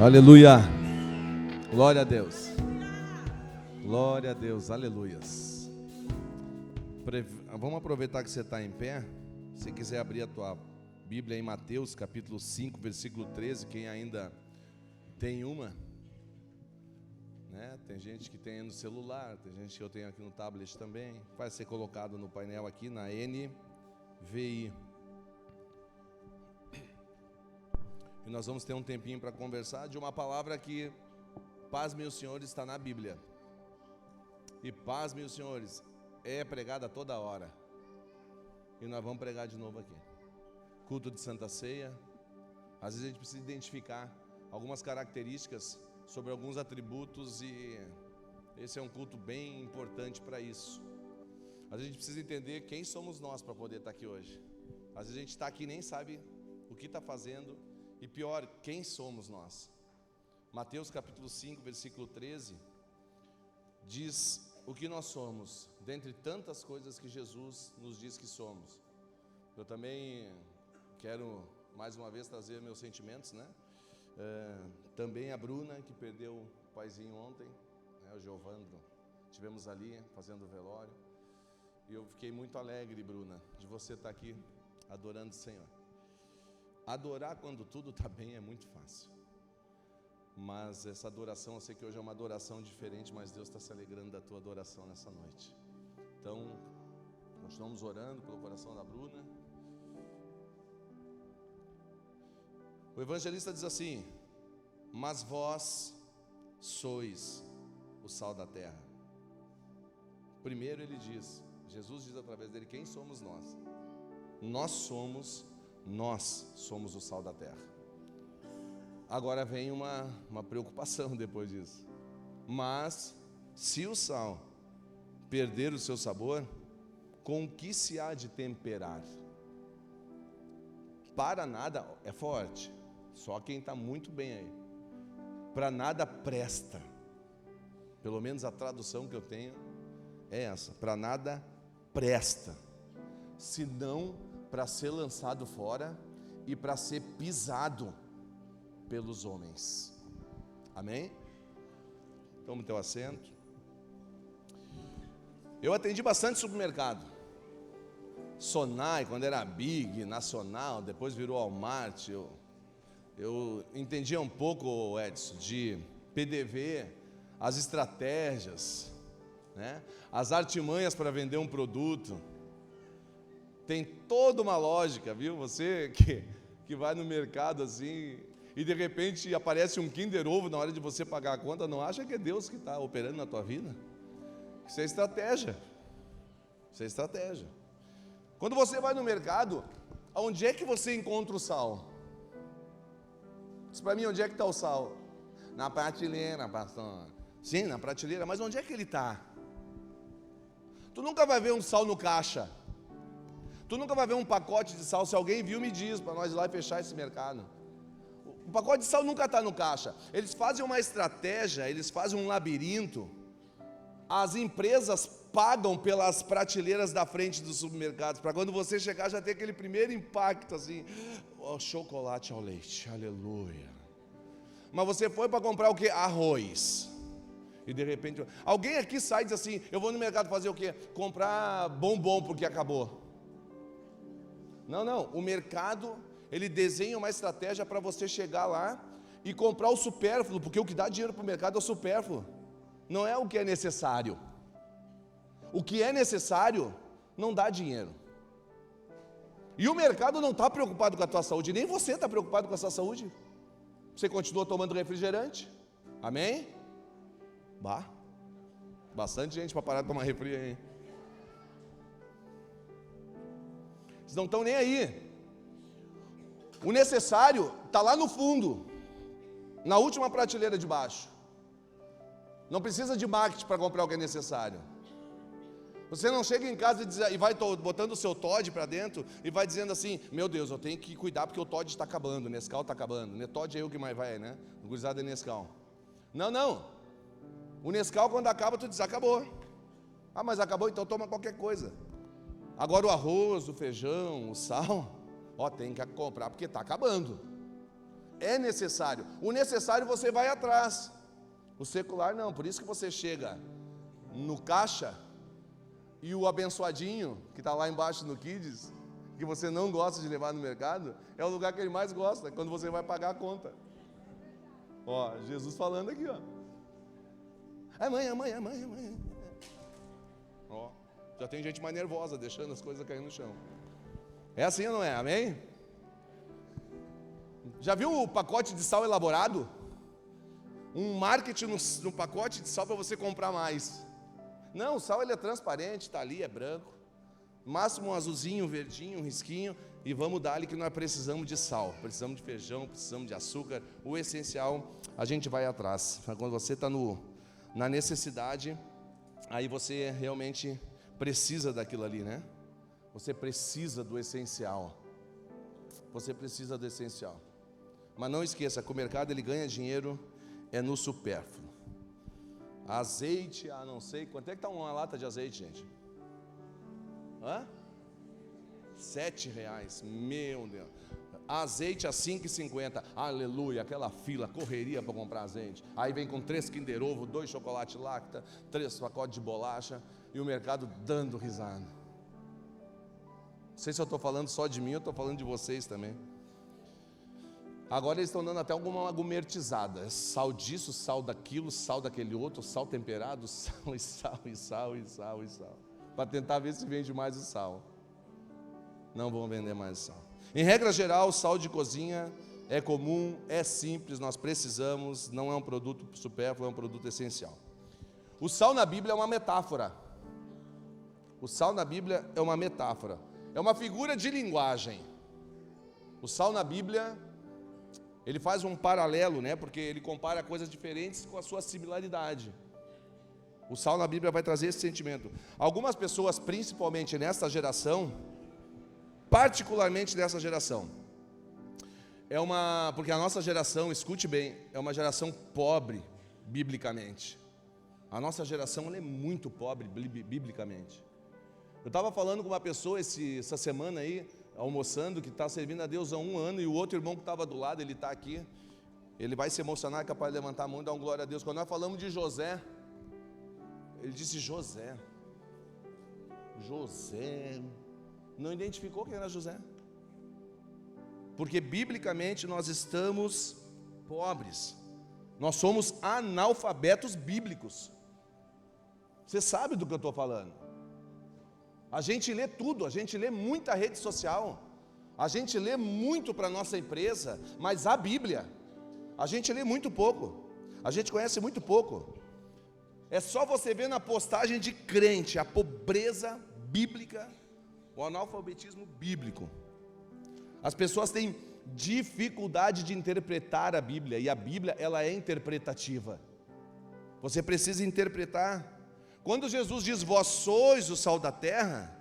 Aleluia. Glória a Deus. Glória a Deus. Aleluias. Vamos aproveitar que você está em pé. Se você quiser abrir a tua Bíblia em Mateus capítulo 5, versículo 13. Quem ainda tem uma, né? Tem gente que tem no celular, tem gente que eu tenho aqui no tablet também. Vai ser colocado no painel aqui na NVI. E nós vamos ter um tempinho para conversar de uma palavra que, pasmem os senhores, está na Bíblia. E pasmem os senhores, é pregada toda hora. E nós vamos pregar de novo aqui. Culto de Santa Ceia. Às vezes a gente precisa identificar algumas características sobre alguns atributos, e esse é um culto bem importante para isso. Às vezes a gente precisa entender quem somos nós para poder estar aqui hoje. Às vezes a gente está aqui e nem sabe o que está fazendo. E pior, quem somos nós? Mateus capítulo 5, versículo 13, diz o que nós somos, dentre tantas coisas que Jesus nos diz que somos. Eu também quero, mais uma vez, trazer meus sentimentos, né? Também a Bruna, que perdeu o paizinho ontem, né? O Giovandro, estivemos ali fazendo o velório. E eu fiquei muito alegre, Bruna, de você estar aqui adorando o Senhor. Adorar quando tudo está bem é muito fácil, mas essa adoração, eu sei que hoje é uma adoração diferente, mas Deus está se alegrando da tua adoração nessa noite. Então, continuamos orando pelo coração da Bruna. O evangelista diz assim: mas vós sois o sal da terra. Primeiro ele diz, Jesus diz através dele, quem somos nós? Nós somos o sal da terra. Agora vem uma preocupação depois disso. Mas, se o sal perder o seu sabor, com o que se há de temperar? Para nada, é forte, só quem está muito bem aí. Para nada presta. Pelo menos a tradução que eu tenho é essa: para nada presta, senão para ser lançado fora e para ser pisado pelos homens. Amém? Toma o teu assento. Eu atendi bastante supermercado. Sonai, quando era Big, Nacional, depois virou Walmart. Eu entendia um pouco, Edson, de PDV, as estratégias, né? As artimanhas para vender um produto. Tem toda uma lógica, viu? Você que vai no mercado assim, e de repente aparece um Kinder Ovo na hora de você pagar a conta, não acha que é Deus que está operando na tua vida? Isso é estratégia. Isso é estratégia. Quando você vai no mercado, onde é que você encontra o sal? Diz para mim, onde é que está o sal? Na prateleira, pastor. Sim, na prateleira, mas onde é que ele está? Tu nunca vai ver um sal no caixa. Tu nunca vai ver um pacote de sal. Se alguém viu, me diz, para nós ir lá e fechar esse mercado. O pacote de sal nunca está no caixa. Eles fazem uma estratégia, eles fazem um labirinto. As empresas pagam pelas prateleiras da frente dos supermercados, para quando você chegar já ter aquele primeiro impacto assim, oh, chocolate ao leite, aleluia. Mas você foi para comprar o que? Arroz. E de repente, alguém aqui sai e diz assim, eu vou no mercado fazer o quê? Comprar bombom porque acabou. Não, o mercado, ele desenha uma estratégia para você chegar lá e comprar o supérfluo, porque o que dá dinheiro para o mercado é o supérfluo, não é o que é necessário. O que é necessário não dá dinheiro. E o mercado não está preocupado com a tua saúde, nem você está preocupado com a sua saúde. Você continua tomando refrigerante, amém? Bastante gente para parar de tomar refri aí. Eles não estão nem aí. O necessário está lá no fundo, na última prateleira de baixo. Não precisa de marketing para comprar o que é necessário. Você não chega em casa e vai botando o seu Toddy para dentro e vai dizendo assim, meu Deus, eu tenho que cuidar porque o Toddy está acabando, o Nescau está acabando. Toddy é o que mais vai, né? O gurizada é Nescau. Não. O Nescau, quando acaba, tu diz, acabou. Ah, mas acabou, então toma qualquer coisa. Agora o arroz, o feijão, o sal, tem que comprar porque está acabando. é necessário. O necessário você vai atrás. O secular não. Por isso que você chega no caixa e o abençoadinho, que está lá embaixo no Kids, que você não gosta de levar no mercado, é o lugar que ele mais gosta, quando você vai pagar a conta. Ó, Jesus falando aqui, ó. Mãe. Ó, já tem gente mais nervosa, deixando as coisas caindo no chão. É assim ou não é? Amém? Já viu o pacote de sal elaborado? Um marketing no pacote de sal para você comprar mais. Não, o sal ele é transparente, está ali, é branco. Máximo um azulzinho, um verdinho, um risquinho. E vamos dar ali que nós precisamos de sal. Precisamos de feijão, precisamos de açúcar. O essencial, a gente vai atrás. Quando você está na necessidade, aí você realmente precisa daquilo ali, né? Você precisa do essencial. Você precisa do essencial. Mas não esqueça que o mercado ele ganha dinheiro é no supérfluo. Azeite, não sei. Quanto é que está uma lata de azeite, gente? Hã? R$7. Meu Deus. Azeite a 5,50. Aleluia, aquela fila, correria para comprar azeite. Aí vem com 3 Kinder Ovo, 2 chocolate Lacta, 3 pacotes de bolacha e o mercado dando risada. Não sei se eu estou falando só de mim, eu estou falando de vocês também. Agora eles estão dando até alguma gourmetizada. Sal disso, sal daquilo, sal daquele outro, sal temperado, sal e sal e sal e sal e sal. Para tentar ver se vende mais o sal. Não vão vender mais o sal. Em regra geral, o sal de cozinha é comum, é simples, nós precisamos, não é um produto supérfluo, é um produto essencial. O sal na Bíblia é uma metáfora. O sal na Bíblia é uma metáfora. É uma figura de linguagem. O sal na Bíblia, ele faz um paralelo, né? Porque ele compara coisas diferentes com a sua similaridade. O sal na Bíblia vai trazer esse sentimento. Algumas pessoas, principalmente nesta geração, particularmente nessa geração, porque a nossa geração, escute bem, é uma geração pobre biblicamente. A nossa geração ela é muito pobre biblicamente. Eu estava falando com uma pessoa essa semana aí, almoçando, que está servindo a Deus há 1 ano, e o outro irmão que estava do lado, ele está aqui, ele vai se emocionar, é capaz de levantar a mão e dar um glória a Deus. Quando nós falamos de José, ele disse José, não identificou quem era José, porque biblicamente nós estamos pobres, nós somos analfabetos bíblicos. Você sabe do que eu estou falando. A gente lê tudo, a gente lê muita rede social, a gente lê muito para a nossa empresa, mas a Bíblia, a gente lê muito pouco, a gente conhece muito pouco. É só você ver na postagem de crente a pobreza bíblica, o analfabetismo bíblico. As pessoas têm dificuldade de interpretar a Bíblia, e a Bíblia ela é interpretativa. Você precisa interpretar. Quando Jesus diz, vós sois o sal da terra,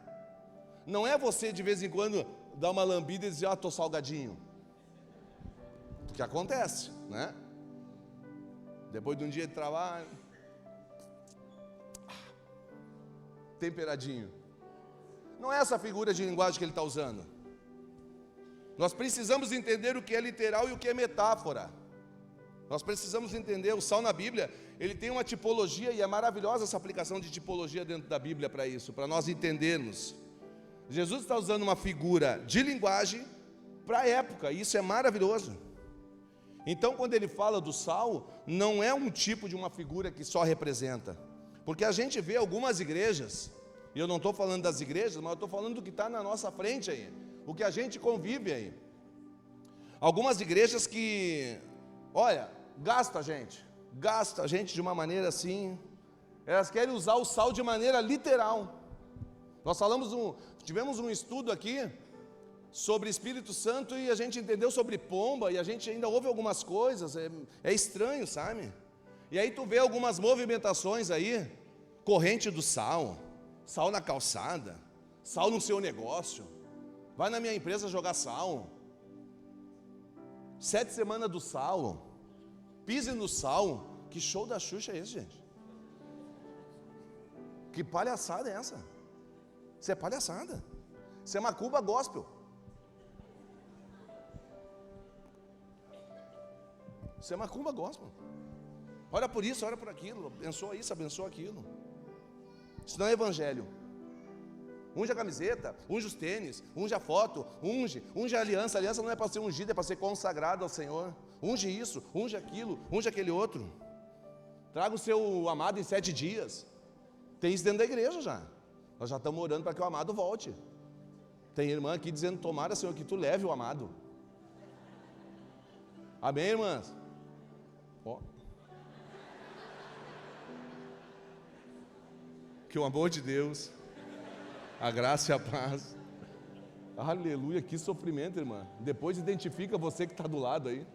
não é você de vez em quando dar uma lambida e dizer, estou salgadinho. O que acontece, né? Depois de um dia de trabalho, temperadinho. Não é essa figura de linguagem que ele está usando. Nós precisamos entender o que é literal e o que é metáfora. Nós precisamos entender, o sal na Bíblia, ele tem uma tipologia, e é maravilhosa essa aplicação de tipologia dentro da Bíblia para isso, para nós entendermos. Jesus está usando uma figura de linguagem para a época, e isso é maravilhoso. Então, quando ele fala do sal, não é um tipo de uma figura que só representa, porque a gente vê algumas igrejas, e eu não estou falando das igrejas, mas eu estou falando do que está na nossa frente aí, o que a gente convive aí. Algumas igrejas que, olha, gasta a gente de uma maneira assim, elas querem usar o sal de maneira literal. Nós tivemos um estudo aqui sobre Espírito Santo e a gente entendeu sobre pomba, e a gente ainda ouve algumas coisas, é estranho, sabe? E aí tu vê algumas movimentações aí, corrente do sal, sal na calçada, sal no seu negócio, vai na minha empresa jogar sal, 7 semanas do sal, pise no sal. Que show da Xuxa é esse, gente? Que palhaçada é essa? Isso é palhaçada. Isso é macumba gospel. Isso é macumba gospel. Ora por isso, ora por aquilo, abençoa isso, abençoa aquilo. Isso não é evangelho. Unge a camiseta, unge os tênis, unge a foto, unge a aliança. A aliança não é para ser ungida, é para ser consagrada ao Senhor. Unge isso, unge aquilo, unge aquele outro. Traga o seu amado em 7 dias. Tem isso dentro da igreja já. Nós já estamos orando para que o amado volte. Tem irmã aqui dizendo, tomara, Senhor, que tu leve o amado. Amém, irmãs? Ó. Que o amor de Deus, a graça e a paz. Aleluia, que sofrimento, irmã. Depois identifica você que está do lado aí,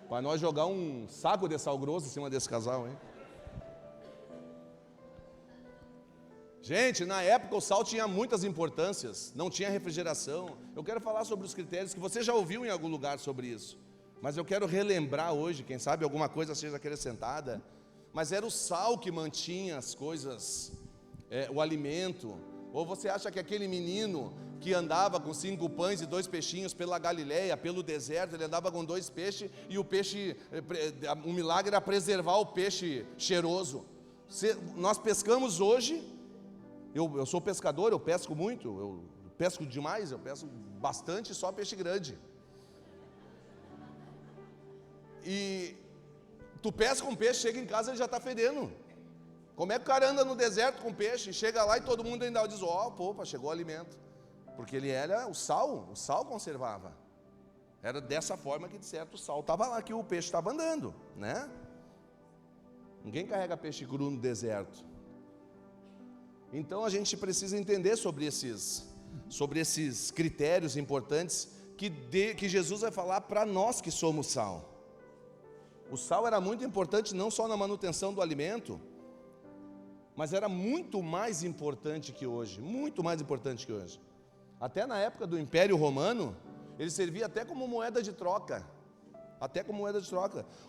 para nós jogar um saco de sal grosso em cima desse casal, hein? Gente, na época o sal tinha muitas importâncias, não tinha refrigeração. Eu quero falar sobre os critérios, que você já ouviu em algum lugar sobre isso, mas eu quero relembrar hoje, quem sabe alguma coisa seja acrescentada. Mas era o sal que mantinha as coisas, o alimento. Ou você acha que aquele menino que andava com 5 pães e 2 peixinhos pela Galileia, pelo deserto, ele andava com 2 peixes, e o peixe, o milagre era preservar o peixe cheiroso. Nós pescamos hoje, eu sou pescador, eu pesco muito, eu pesco demais, eu pesco bastante, só peixe grande. E tu pesca um peixe, chega em casa, ele já está fedendo. Como é que o cara anda no deserto com peixe, chega lá e todo mundo ainda diz, opa, chegou o alimento. Porque ele era o sal conservava. Era dessa forma que, de certo, o sal estava lá, que o peixe estava andando, né? Ninguém carrega peixe cru no deserto. Então a gente precisa entender sobre esses critérios importantes que Jesus vai falar para nós que somos sal. O sal era muito importante não só na manutenção do alimento, mas era muito mais importante que hoje, muito mais importante que hoje. Até na época do Império Romano, ele servia até como moeda de troca,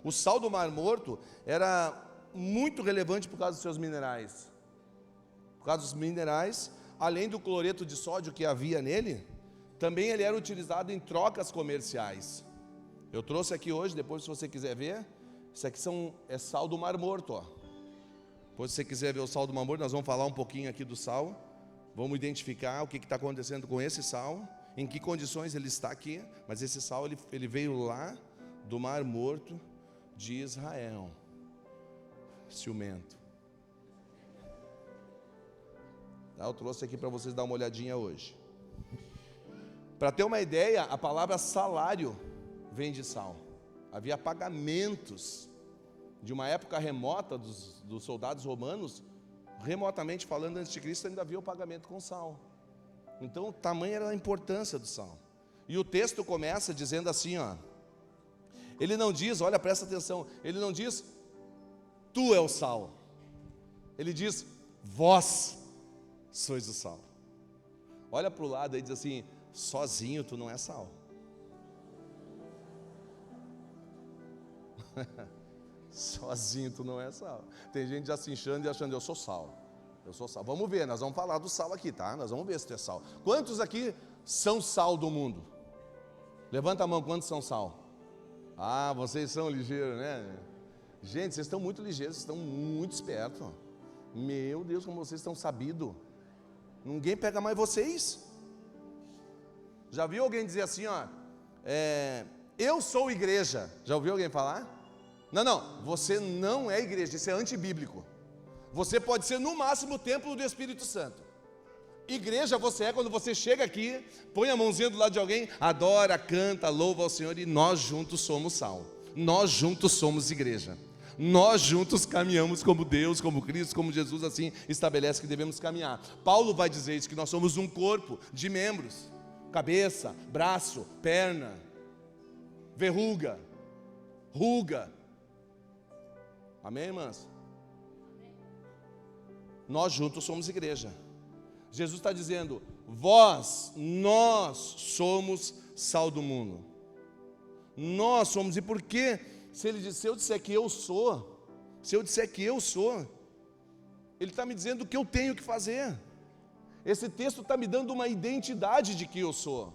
O sal do Mar Morto era muito relevante por causa dos seus minerais. Por causa dos minerais, além do cloreto de sódio que havia nele, também ele era utilizado em trocas comerciais. Eu trouxe aqui hoje, depois se você quiser ver, isso aqui é sal do Mar Morto, ó. Depois se você quiser ver o sal do Mar Morto, nós vamos falar um pouquinho aqui do sal, vamos identificar o que está acontecendo com esse sal, em que condições ele está aqui, mas esse sal ele veio lá do Mar Morto de Israel, ciumento. Eu trouxe aqui para vocês dar uma olhadinha hoje. Para ter uma ideia, a palavra salário vem de sal. Havia pagamentos de uma época remota dos soldados romanos, remotamente falando, antes de Cristo, ainda havia o pagamento com sal. Então, o tamanho era a importância do sal. E o texto começa dizendo assim, ó. Ele não diz, olha, presta atenção, ele não diz, tu é o sal. Ele diz, vós sois o sal. Olha para o lado e diz assim, sozinho tu não é sal. Sozinho tu não é sal. Tem gente já se inchando e achando, eu sou sal. Vamos ver, nós vamos falar do sal aqui, tá? Nós vamos ver se tu é sal. Quantos aqui são sal do mundo? Levanta a mão, quantos são sal? Ah, vocês são ligeiros, né? Gente, vocês estão muito ligeiros, vocês estão muito espertos. Meu Deus, como vocês estão sabidos. Ninguém pega mais vocês. Já viu alguém dizer assim, ó, eu sou igreja? Já ouviu alguém falar? Não, você não é igreja, isso é antibíblico. Você pode ser no máximo o templo do Espírito Santo. Igreja você é quando você chega aqui, põe a mãozinha do lado de alguém, adora, canta, louva ao Senhor, e nós juntos somos sal. Nós juntos somos igreja. Nós juntos caminhamos como Deus, como Cristo, como Jesus assim estabelece que devemos caminhar. Paulo vai dizer isso, que nós somos um corpo de membros, cabeça, braço, perna, verruga, ruga. Amém, irmãs? Nós juntos somos igreja. Jesus está dizendo, nós somos sal do mundo. Nós somos, e por quê? Se eu disser que eu sou, ele está me dizendo o que eu tenho que fazer. Esse texto está me dando uma identidade de que eu sou.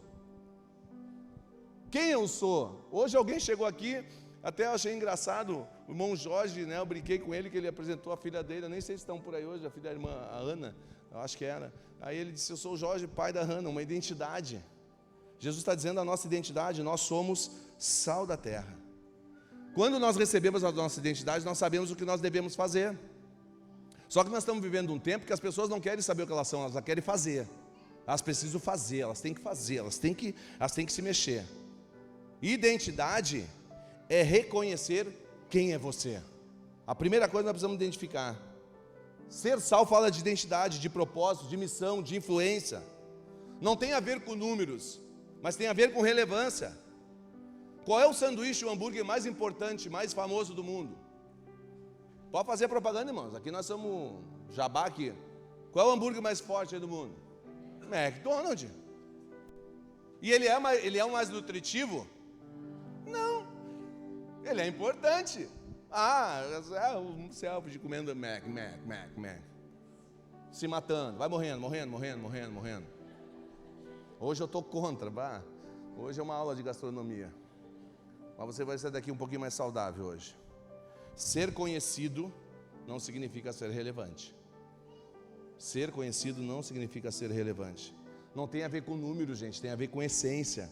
Quem eu sou? Hoje alguém chegou aqui, Até eu achei engraçado, o irmão Jorge, né, eu brinquei com ele que ele apresentou a filha dele, eu nem sei se estão por aí hoje, a filha da irmã, a Ana, eu acho que era. Aí ele disse, eu sou o Jorge, pai da Ana, uma identidade. Jesus está dizendo a nossa identidade, nós somos sal da terra. Quando nós recebemos a nossa identidade, nós sabemos o que nós devemos fazer. Só que nós estamos vivendo um tempo que as pessoas não querem saber o que elas são, elas querem fazer. Elas precisam fazer, elas têm que fazer, elas têm que se mexer. Identidade é reconhecer quem é você. A primeira coisa que nós precisamos identificar. Ser sal fala de identidade, de propósito, de missão, de influência. Não tem a ver com números, mas tem a ver com relevância. Qual é o sanduíche, o hambúrguer mais importante, mais famoso do mundo? Pode fazer propaganda, irmãos. Aqui nós somos jabá aqui. Qual é o hambúrguer mais forte aí do mundo? McDonald's. E ele é o mais nutritivo? Não. Ele é importante. Um selfie comendo Mac. Se matando. Vai morrendo. Hoje eu estou contra, vá. Hoje é uma aula de gastronomia. Mas você vai sair daqui um pouquinho mais saudável hoje. Ser conhecido não significa ser relevante. Ser conhecido não significa ser relevante. Não tem a ver com número, gente, tem a ver com essência.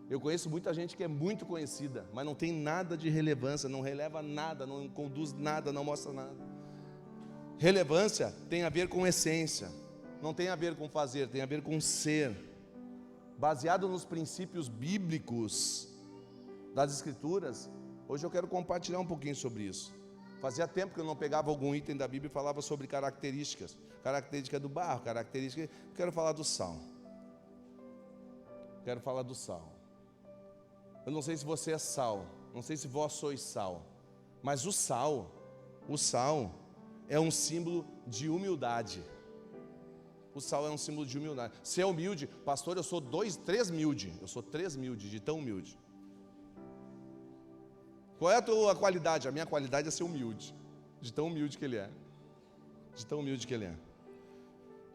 Eu conheço muita gente que é muito conhecida, mas não tem nada de relevância, não releva nada, não conduz nada, não mostra nada. Relevância tem a ver com essência, não tem a ver com fazer, tem a ver com ser. Baseado nos princípios bíblicos das Escrituras, hoje eu quero compartilhar um pouquinho sobre isso. Fazia tempo que eu não pegava algum item da Bíblia e falava sobre características. Característica do barro, característica... Eu quero falar do sal. Eu não sei se você é sal, não sei se vós sois sal, mas o sal é um símbolo de humildade. O sal é um símbolo de humildade. Ser humilde, pastor, eu sou 3 milde, de tão humilde. Qual é a tua qualidade? A minha qualidade é ser humilde, de tão humilde que ele é.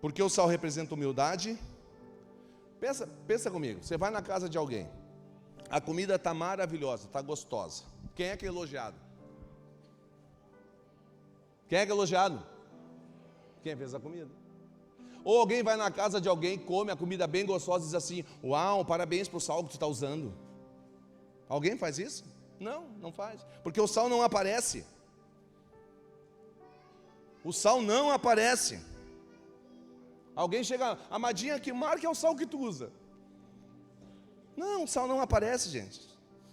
Porque o sal representa humildade. Pensa comigo, você vai na casa de alguém, a comida está maravilhosa, está gostosa. Quem é que é elogiado? Quem fez a comida? Ou alguém vai na casa de alguém, come a comida bem gostosa e diz assim, uau, parabéns para o sal que tu está usando. Alguém faz isso? Não faz, porque o sal não aparece. Alguém chega, amadinha, que marca é o sal que tu usa? Não, o sal não aparece, gente.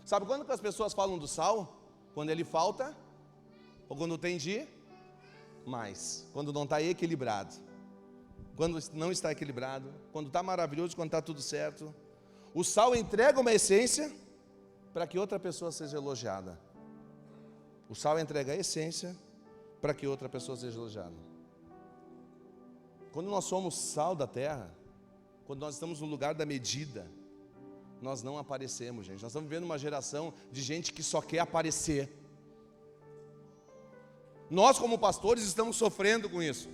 Sabe quando que as pessoas falam do sal? Quando ele falta, ou quando tem mais, quando não está equilibrado. Quando não está equilibrado, quando está maravilhoso, quando está tudo certo. O sal entrega uma essência para que outra pessoa seja elogiada. O sal entrega a essência para que outra pessoa seja elogiada. Quando nós somos sal da terra, quando nós estamos no lugar da medida, nós não aparecemos, gente. Nós estamos vivendo uma geração de gente que só quer aparecer. Nós, como pastores, estamos sofrendo com isso.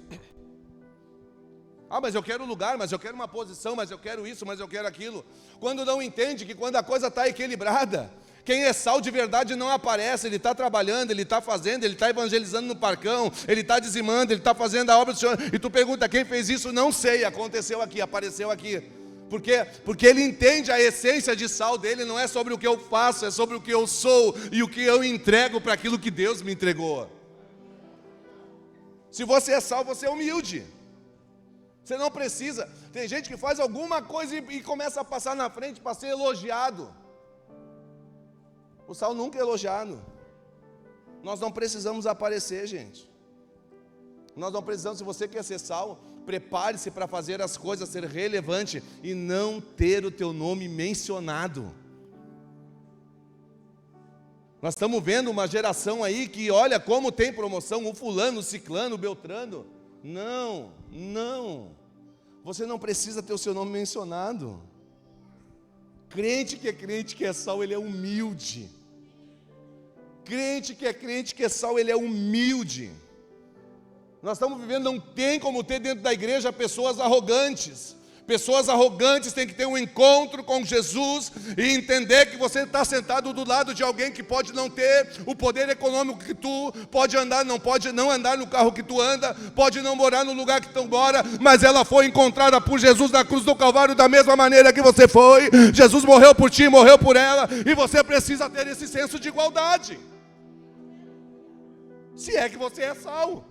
Mas eu quero lugar, mas eu quero uma posição, mas eu quero isso, mas eu quero aquilo. Quando não entende que quando a coisa está equilibrada, quem é sal de verdade não aparece, ele está trabalhando, ele está fazendo, ele está evangelizando no parcão, ele está dizimando, ele está fazendo a obra do Senhor, e tu pergunta, quem fez isso? Não sei, aconteceu aqui, apareceu aqui. Por quê? Porque ele entende a essência de sal dele, não é sobre o que eu faço, é sobre o que eu sou, e o que eu entrego para aquilo que Deus me entregou. Se você é sal, você é humilde. Você não precisa. Tem gente que faz alguma coisa e começa a passar na frente para ser elogiado. O sal nunca é elogiado. Nós não precisamos aparecer, gente. Nós não precisamos, se você quer ser sal, prepare-se para fazer as coisas ser relevante e não ter o teu nome mencionado. Nós estamos vendo uma geração aí que olha como tem promoção, o fulano, o ciclano, o beltrano. Não. Você não precisa ter o seu nome mencionado. Crente que é sal, ele é humilde. Crente que é sal, ele é humilde. Nós estamos vivendo, não tem como ter dentro da igreja pessoas arrogantes, Pessoas arrogantes têm que ter um encontro com Jesus e entender que você está sentado do lado de alguém que pode não ter o poder econômico que tu, pode não andar no carro que tu anda, pode não morar no lugar que tu mora, mas ela foi encontrada por Jesus na cruz do Calvário da mesma maneira que você foi. Jesus morreu por ti, morreu por ela, e você precisa ter esse senso de igualdade. Se é que você é sal.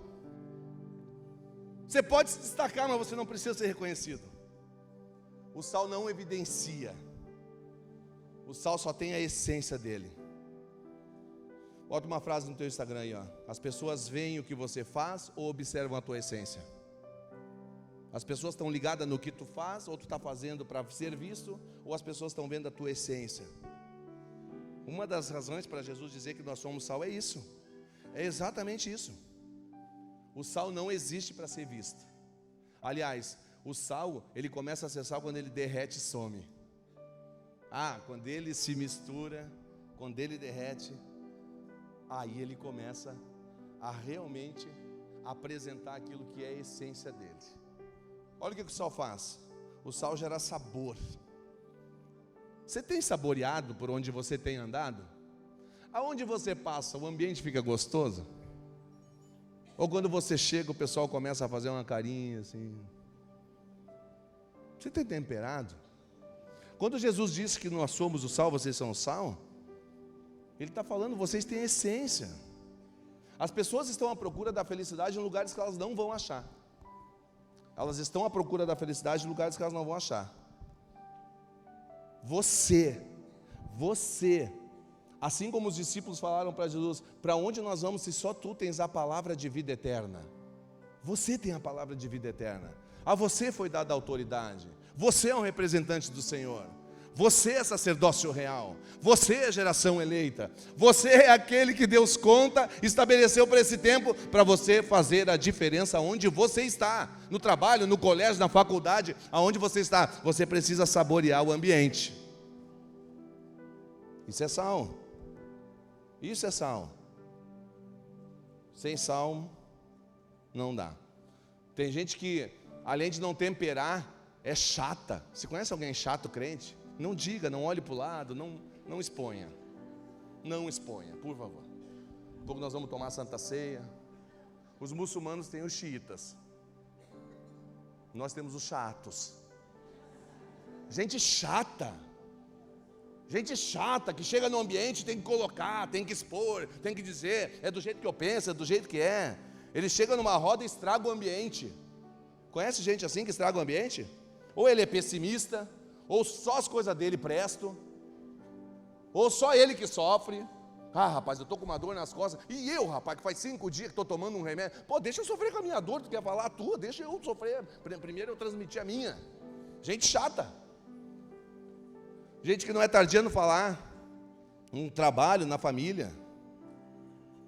Você pode se destacar, mas você não precisa ser reconhecido. O sal não evidencia. O sal só tem a essência dele. Bota uma frase no teu Instagram aí, ó. As pessoas veem o que você faz ou observam a tua essência? As pessoas estão ligadas no que tu faz, ou tu está fazendo para ser visto, ou as pessoas estão vendo a tua essência? Uma das razões para Jesus dizer que nós somos sal é isso. É exatamente isso. O sal não existe para ser visto. Aliás, o sal, ele começa a ser sal quando ele derrete e some. Quando ele se mistura, quando ele derrete, aí ele começa a realmente apresentar aquilo que é a essência dele. Olha o que o sal faz. O sal gera sabor. Você tem saboreado por onde você tem andado? Aonde você passa, o ambiente fica gostoso? Ou quando você chega, o pessoal começa a fazer uma carinha assim? Você tem temperado? Quando Jesus disse que nós somos o sal, vocês são o sal, Ele está falando, vocês têm essência. As pessoas estão à procura da felicidade em lugares que elas não vão achar. Elas estão à procura da felicidade em lugares que elas não vão achar. Você, assim como os discípulos falaram para Jesus, para onde nós vamos se só tu tens a palavra de vida eterna? Você tem a palavra de vida eterna. A você foi dada a autoridade. Você é um representante do Senhor. Você é sacerdócio real. Você é geração eleita. Você é aquele que Deus estabeleceu para esse tempo, para você fazer a diferença onde você está. No trabalho, no colégio, na faculdade, aonde você está. Você precisa saborear o ambiente. Isso é sal. Isso é sal. Sem sal, não dá. Tem gente que, além de não temperar, é chata. Você conhece alguém chato, crente? Não diga, não olhe para o lado, não exponha. Não exponha, por favor. Um pouco nós vamos tomar a Santa Ceia. Os muçulmanos têm os xiitas. Nós temos os chatos. Gente chata. Gente chata, que chega no ambiente, tem que colocar, tem que expor, tem que dizer, é do jeito que eu penso, é do jeito que é. Ele chega numa roda e estraga o ambiente. Conhece gente assim que estraga o ambiente? Ou ele é pessimista, ou só as coisas dele prestam, ou só ele que sofre. Rapaz, eu estou com uma dor nas costas. E eu, rapaz, que faz 5 dias que estou tomando um remédio. Deixa eu sofrer com a minha dor, tu quer falar a tua? Deixa eu sofrer. Primeiro eu transmiti a minha. Gente chata. Gente que não é tardia no falar. Um trabalho, na família.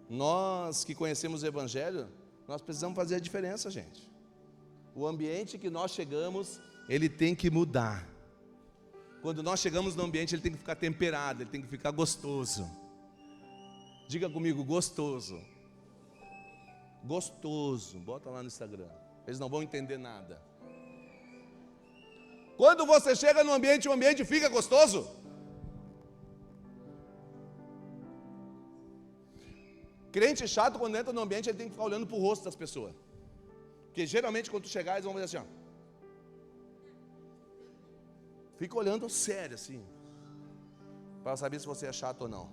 Nós que conhecemos o Evangelho, nós precisamos fazer a diferença, gente. O ambiente que nós chegamos, ele tem que mudar. Quando nós chegamos no ambiente, ele tem que ficar temperado, ele tem que ficar gostoso. Diga comigo, gostoso. Gostoso, bota lá no Instagram. Eles não vão entender nada. Quando você chega no ambiente, o ambiente fica gostoso. Crente chato, quando entra no ambiente, ele tem que ficar olhando para o rosto das pessoas. Porque geralmente quando tu chegar, eles vão fazer assim, ó. Fica olhando sério assim, para saber se você é chato ou não.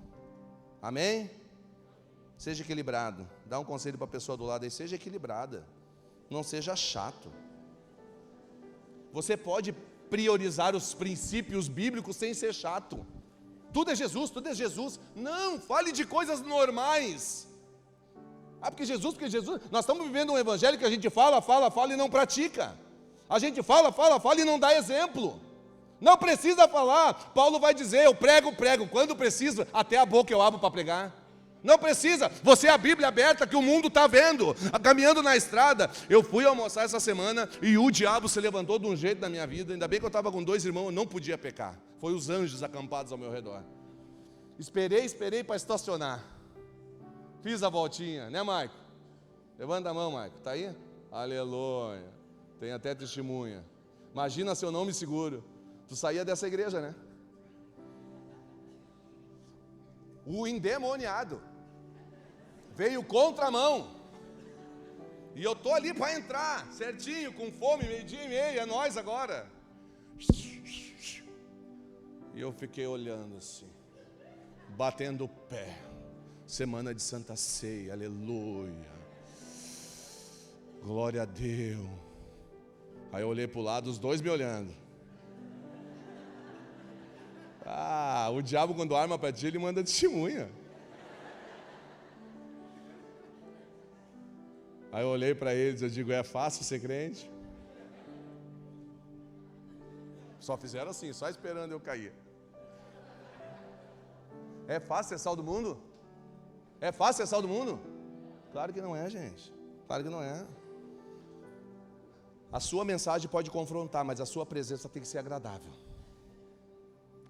Amém? Seja equilibrado. Dá um conselho para a pessoa do lado aí, seja equilibrada. Não seja chato. Você pode priorizar os princípios bíblicos sem ser chato. Tudo é Jesus, tudo é Jesus. Não, fale de coisas normais. Porque Jesus, nós estamos vivendo um evangelho que a gente fala e não pratica. A gente fala e não dá exemplo. Não precisa falar. Paulo vai dizer, eu prego, quando preciso, até a boca eu abro para pregar. Não precisa, você é a Bíblia aberta que o mundo está vendo. Caminhando na estrada, eu fui almoçar essa semana e o diabo se levantou de um jeito na minha vida. Ainda bem que eu estava com 2 irmãos, eu não podia pecar. Foi os anjos acampados ao meu redor. Esperei para estacionar. Fiz a voltinha, né, Maico? Levanta a mão, Maico, está aí? Aleluia, tem até testemunha. Imagina se eu não me seguro. Tu saía dessa igreja, né? O endemoniado veio contramão. E eu tô ali para entrar, certinho, com fome, 12:30, é nós agora. E eu fiquei olhando assim, batendo o pé. Semana de Santa Ceia, aleluia. Glória a Deus. Aí eu olhei para o lado, os dois me olhando. O diabo quando arma para ti, ele manda testemunha. Aí eu olhei para eles, eu digo, é fácil ser crente? Só fizeram assim, só esperando eu cair. É fácil ser sal do mundo? É fácil ser sal do mundo? Claro que não é, gente. Claro que não é. A sua mensagem pode confrontar, mas a sua presença tem que ser agradável.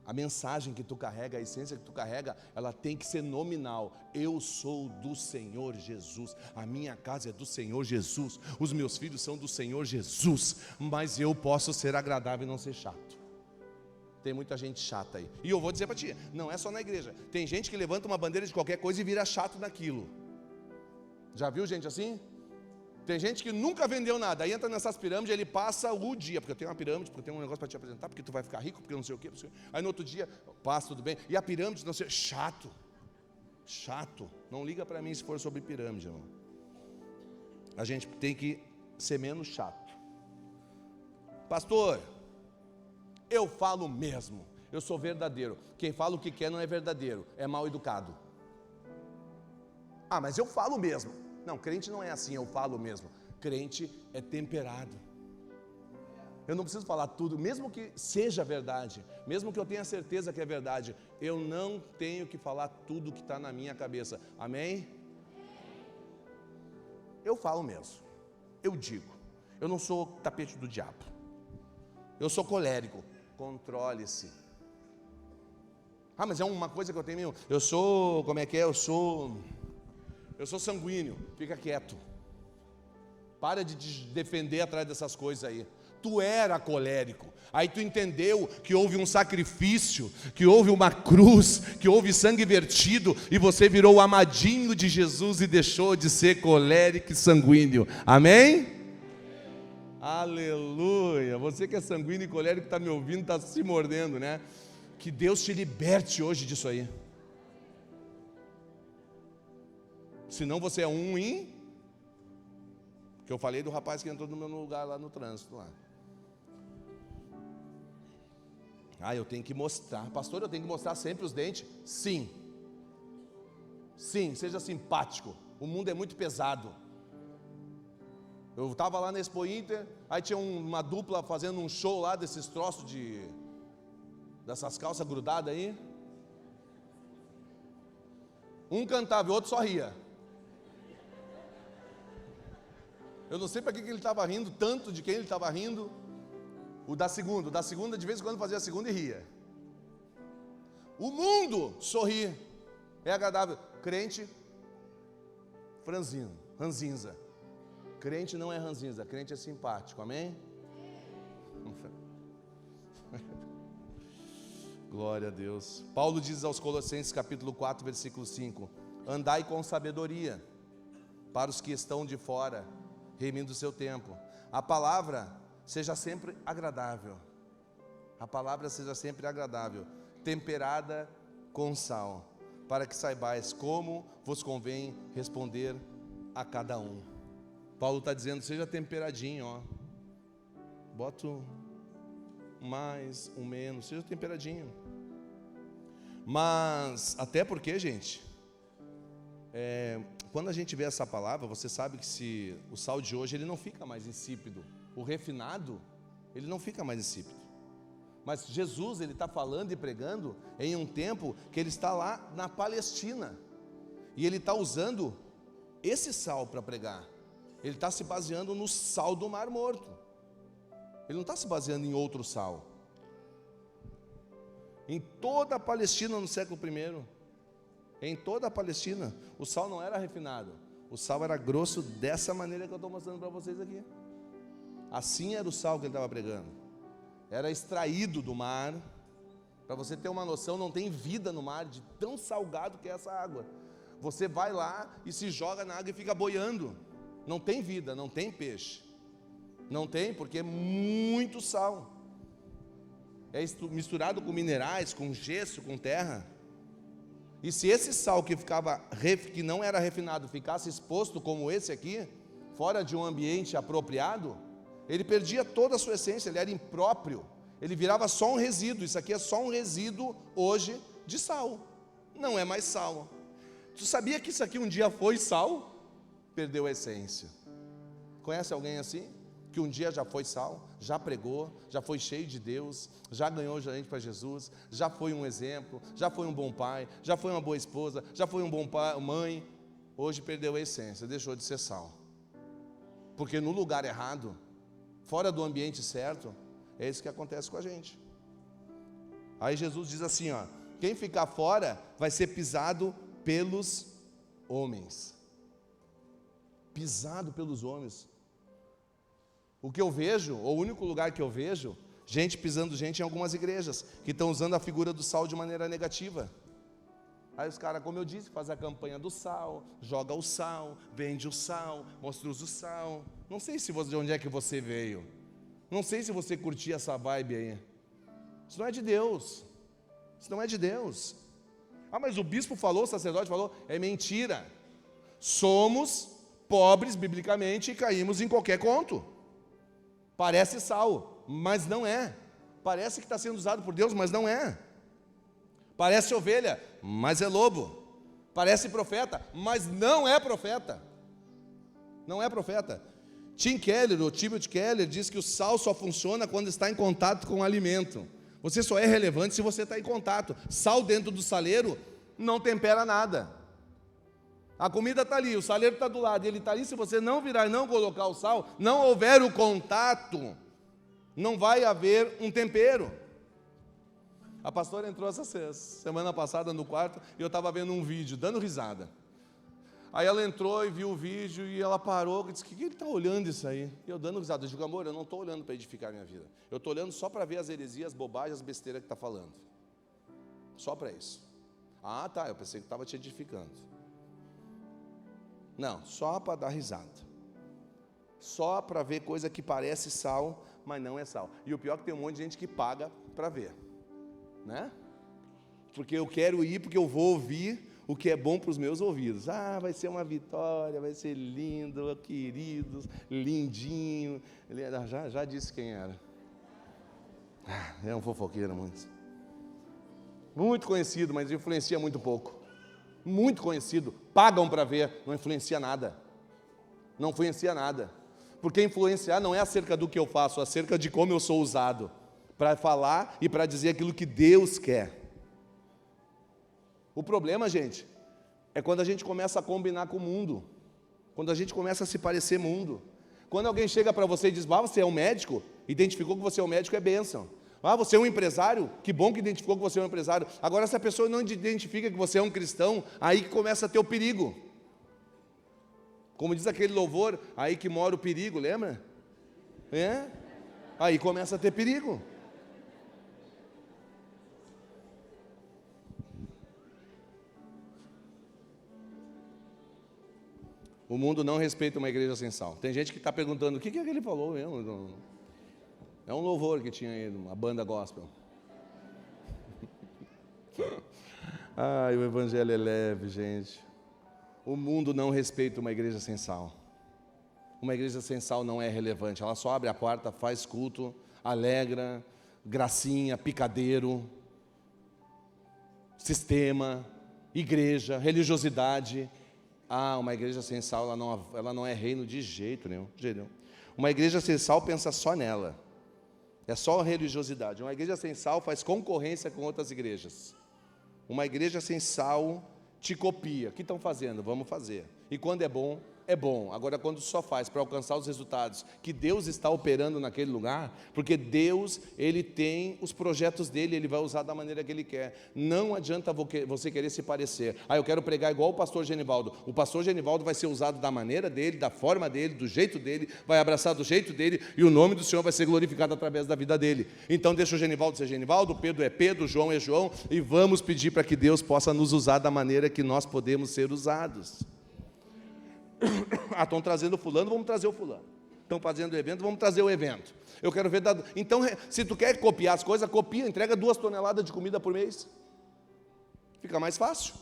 A mensagem que tu carrega, a essência que tu carrega, ela tem que ser nominal. Eu sou do Senhor Jesus, a minha casa é do Senhor Jesus, os meus filhos são do Senhor Jesus, mas eu posso ser agradável e não ser chato. Tem muita gente chata aí. E eu vou dizer para ti, não é só na igreja. Tem gente que levanta uma bandeira de qualquer coisa e vira chato naquilo. Já viu gente assim? Tem gente que nunca vendeu nada, aí entra nessas pirâmides, ele passa o dia, porque eu tenho uma pirâmide, porque eu tenho um negócio para te apresentar, porque tu vai ficar rico, porque eu não sei o quê. Aí no outro dia, passa, tudo bem. E a pirâmide, não sei, chato. Não liga para mim se for sobre pirâmide, irmão. A gente tem que ser menos chato. Pastor, eu falo mesmo, eu sou verdadeiro. Quem fala o que quer não é verdadeiro, é mal educado. Mas eu falo mesmo. Não, crente não é assim, eu falo mesmo. Crente é temperado. Eu não preciso falar tudo, mesmo que seja verdade, mesmo que eu tenha certeza que é verdade, eu não tenho que falar tudo que está na minha cabeça. Amém? Eu falo mesmo, eu digo. Eu não sou tapete do diabo. Eu sou colérico. Controle-se. Mas é uma coisa que eu tenho. Eu sou, Eu sou sanguíneo, fica quieto. Para de te defender atrás dessas coisas aí. Tu era colérico, aí tu entendeu que houve um sacrifício, que houve uma cruz, que houve sangue vertido, e você virou o amadinho de Jesus e deixou de ser colérico e sanguíneo. Amém? Aleluia. Você que é sanguíneo e colérico, está me ouvindo, está se mordendo, né? Que Deus te liberte hoje disso aí. Senão você é que eu falei do rapaz que entrou no meu lugar lá no trânsito lá. Eu tenho que mostrar. Pastor, eu tenho que mostrar sempre os dentes? Sim, seja simpático. O mundo é muito pesado. Eu estava lá na Expo Inter, aí tinha uma dupla fazendo um show lá desses troços dessas calças grudadas aí. Um cantava e o outro só ria. Eu não sei para que ele estava rindo, tanto de quem ele estava rindo. O da segunda de vez em quando fazia a segunda e ria. O mundo sorri, é agradável. Crente, ranzinza. Crente não é ranzinza, crente é simpático, amém? Glória a Deus. Paulo diz aos Colossenses capítulo 4, versículo 5: andai com sabedoria para os que estão de fora, remindo o seu tempo. A palavra seja sempre agradável. Temperada com sal, para que saibais como vos convém responder a cada um. Paulo está dizendo, seja temperadinho, ó. Bota um mais, um menos, seja temperadinho. Mas, até porque, gente, quando a gente vê essa palavra, você sabe que se o sal de hoje, ele não fica mais insípido. O refinado, ele não fica mais insípido. Mas Jesus, ele está falando e pregando em um tempo que ele está lá na Palestina. E ele está usando esse sal para pregar. Ele está se baseando no sal do Mar Morto. Ele não está se baseando em outro sal. Em toda a Palestina no século I, em toda a Palestina, o sal não era refinado. O sal era grosso dessa maneira que eu estou mostrando para vocês aqui. Assim era o sal que ele estava pregando. era extraído do mar. Para você ter uma noção, não tem vida no mar, de tão salgado que é essa água. Você vai lá e se joga na água e fica boiando. Não tem vida, não tem peixe. Não tem, porque é muito sal. É misturado com minerais, com gesso, com terra. E se esse sal que não era refinado ficasse exposto como esse aqui, fora de um ambiente apropriado, ele perdia toda a sua essência, ele era impróprio, ele virava só um resíduo. Isso aqui é só um resíduo hoje de sal, não é mais sal. Tu sabia que isso aqui um dia foi sal? Perdeu a essência. Conhece alguém assim? Que um dia já foi sal, já pregou, já foi cheio de Deus, já ganhou gente para Jesus, já foi um exemplo, já foi um bom pai, já foi uma boa esposa, já foi um bom pai, mãe, hoje perdeu a essência, deixou de ser sal. Porque no lugar errado, fora do ambiente certo, é isso que acontece com a gente. Aí Jesus diz assim, ó, quem ficar fora vai ser pisado pelos homens. Pisado pelos homens. O que eu vejo, o único lugar que eu vejo, gente pisando gente em algumas igrejas, que estão usando a figura do sal de maneira negativa. Aí os caras, como eu disse, fazem a campanha do sal, joga o sal, vende o sal, mostra o sal. Não sei de onde é que você veio. Não sei se você curtia essa vibe aí. Isso não é de Deus. Isso não é de Deus. Ah, mas o bispo falou, o sacerdote falou, é mentira. Somos pobres biblicamente e caímos em qualquer conto. Parece sal, mas não é. Parece que está sendo usado por Deus, mas não é. Parece ovelha, mas é lobo. Parece profeta, mas não é profeta. Não é profeta. Tim Keller, ou Timothy Keller, diz que o sal só funciona quando está em contato com o alimento. Você só é relevante se você está em contato. Sal dentro do saleiro não tempera nada. A comida está ali, o saleiro está do lado, ele está ali. Se você não virar e não colocar o sal, não houver o contato, não vai haver um tempero. A pastora entrou essa semana passada no quarto e eu estava vendo um vídeo, dando risada. Aí ela entrou e viu o vídeo e ela parou e disse, o que ele está olhando isso aí? E eu dando risada, eu digo, amor, eu não estou olhando para edificar a minha vida. Eu estou olhando só para ver as heresias, as bobagens, as besteiras que está falando. Só para isso. Ah, tá, eu pensei que estava te edificando. Não, só para dar risada. Só para ver coisa que parece sal, mas não é sal. E o pior é que tem um monte de gente que paga para ver, né? Porque eu quero ir, porque eu vou ouvir o que é bom para os meus ouvidos. Ah, vai ser uma vitória, vai ser lindo, queridos, lindinho. Ele já disse quem era. É um fofoqueiro muito conhecido, mas influencia muito pouco. Muito conhecido, pagam para ver, não influencia nada. Não influencia nada. Porque influenciar não é acerca do que eu faço, é acerca de como eu sou usado para falar e para dizer aquilo que Deus quer. O problema, gente, é quando a gente começa a combinar com o mundo, quando a gente começa a se parecer mundo. Quando alguém chega para você e diz, você é um médico, identificou que você é um médico, é bênção. Você é um empresário, que bom que identificou que você é um empresário. Agora, se a pessoa não identifica que você é um cristão, aí que começa a ter o perigo. Como diz aquele louvor, aí que mora o perigo, lembra? É? Aí começa a ter perigo. O mundo não respeita uma igreja sem sal. Tem gente que está perguntando, o que é que ele falou mesmo? É um louvor que tinha aí, uma banda gospel. Ai, o evangelho é leve, gente. O mundo não respeita uma igreja sem sal. Uma igreja sem sal não é relevante. Ela só abre a porta, faz culto, alegra, gracinha, picadeiro, sistema, igreja, religiosidade. Uma igreja sem sal, ela não é reino de jeito nenhum. Uma igreja sem sal pensa só nela. É só religiosidade. Uma igreja sem sal faz concorrência com outras igrejas. Uma igreja sem sal te copia. O que estão fazendo? Vamos fazer. E quando é bom, é bom. Agora, quando só faz para alcançar os resultados que Deus está operando naquele lugar, porque Deus, Ele tem os projetos dEle, Ele vai usar da maneira que Ele quer. Não adianta você querer se parecer. Eu quero pregar igual o pastor Genivaldo. O pastor Genivaldo vai ser usado da maneira dele, da forma dele, do jeito dele, vai abraçar do jeito dele, e o nome do Senhor vai ser glorificado através da vida dele. Então deixa o Genivaldo ser Genivaldo, o Pedro é Pedro, o João é João, e vamos pedir para que Deus possa nos usar da maneira que nós podemos ser usados. Estão trazendo fulano, vamos trazer o fulano. Estão fazendo o evento, vamos trazer o evento. Eu quero ver... Então, se tu quer copiar as coisas, copia, entrega 2 toneladas de comida por mês. Fica mais fácil.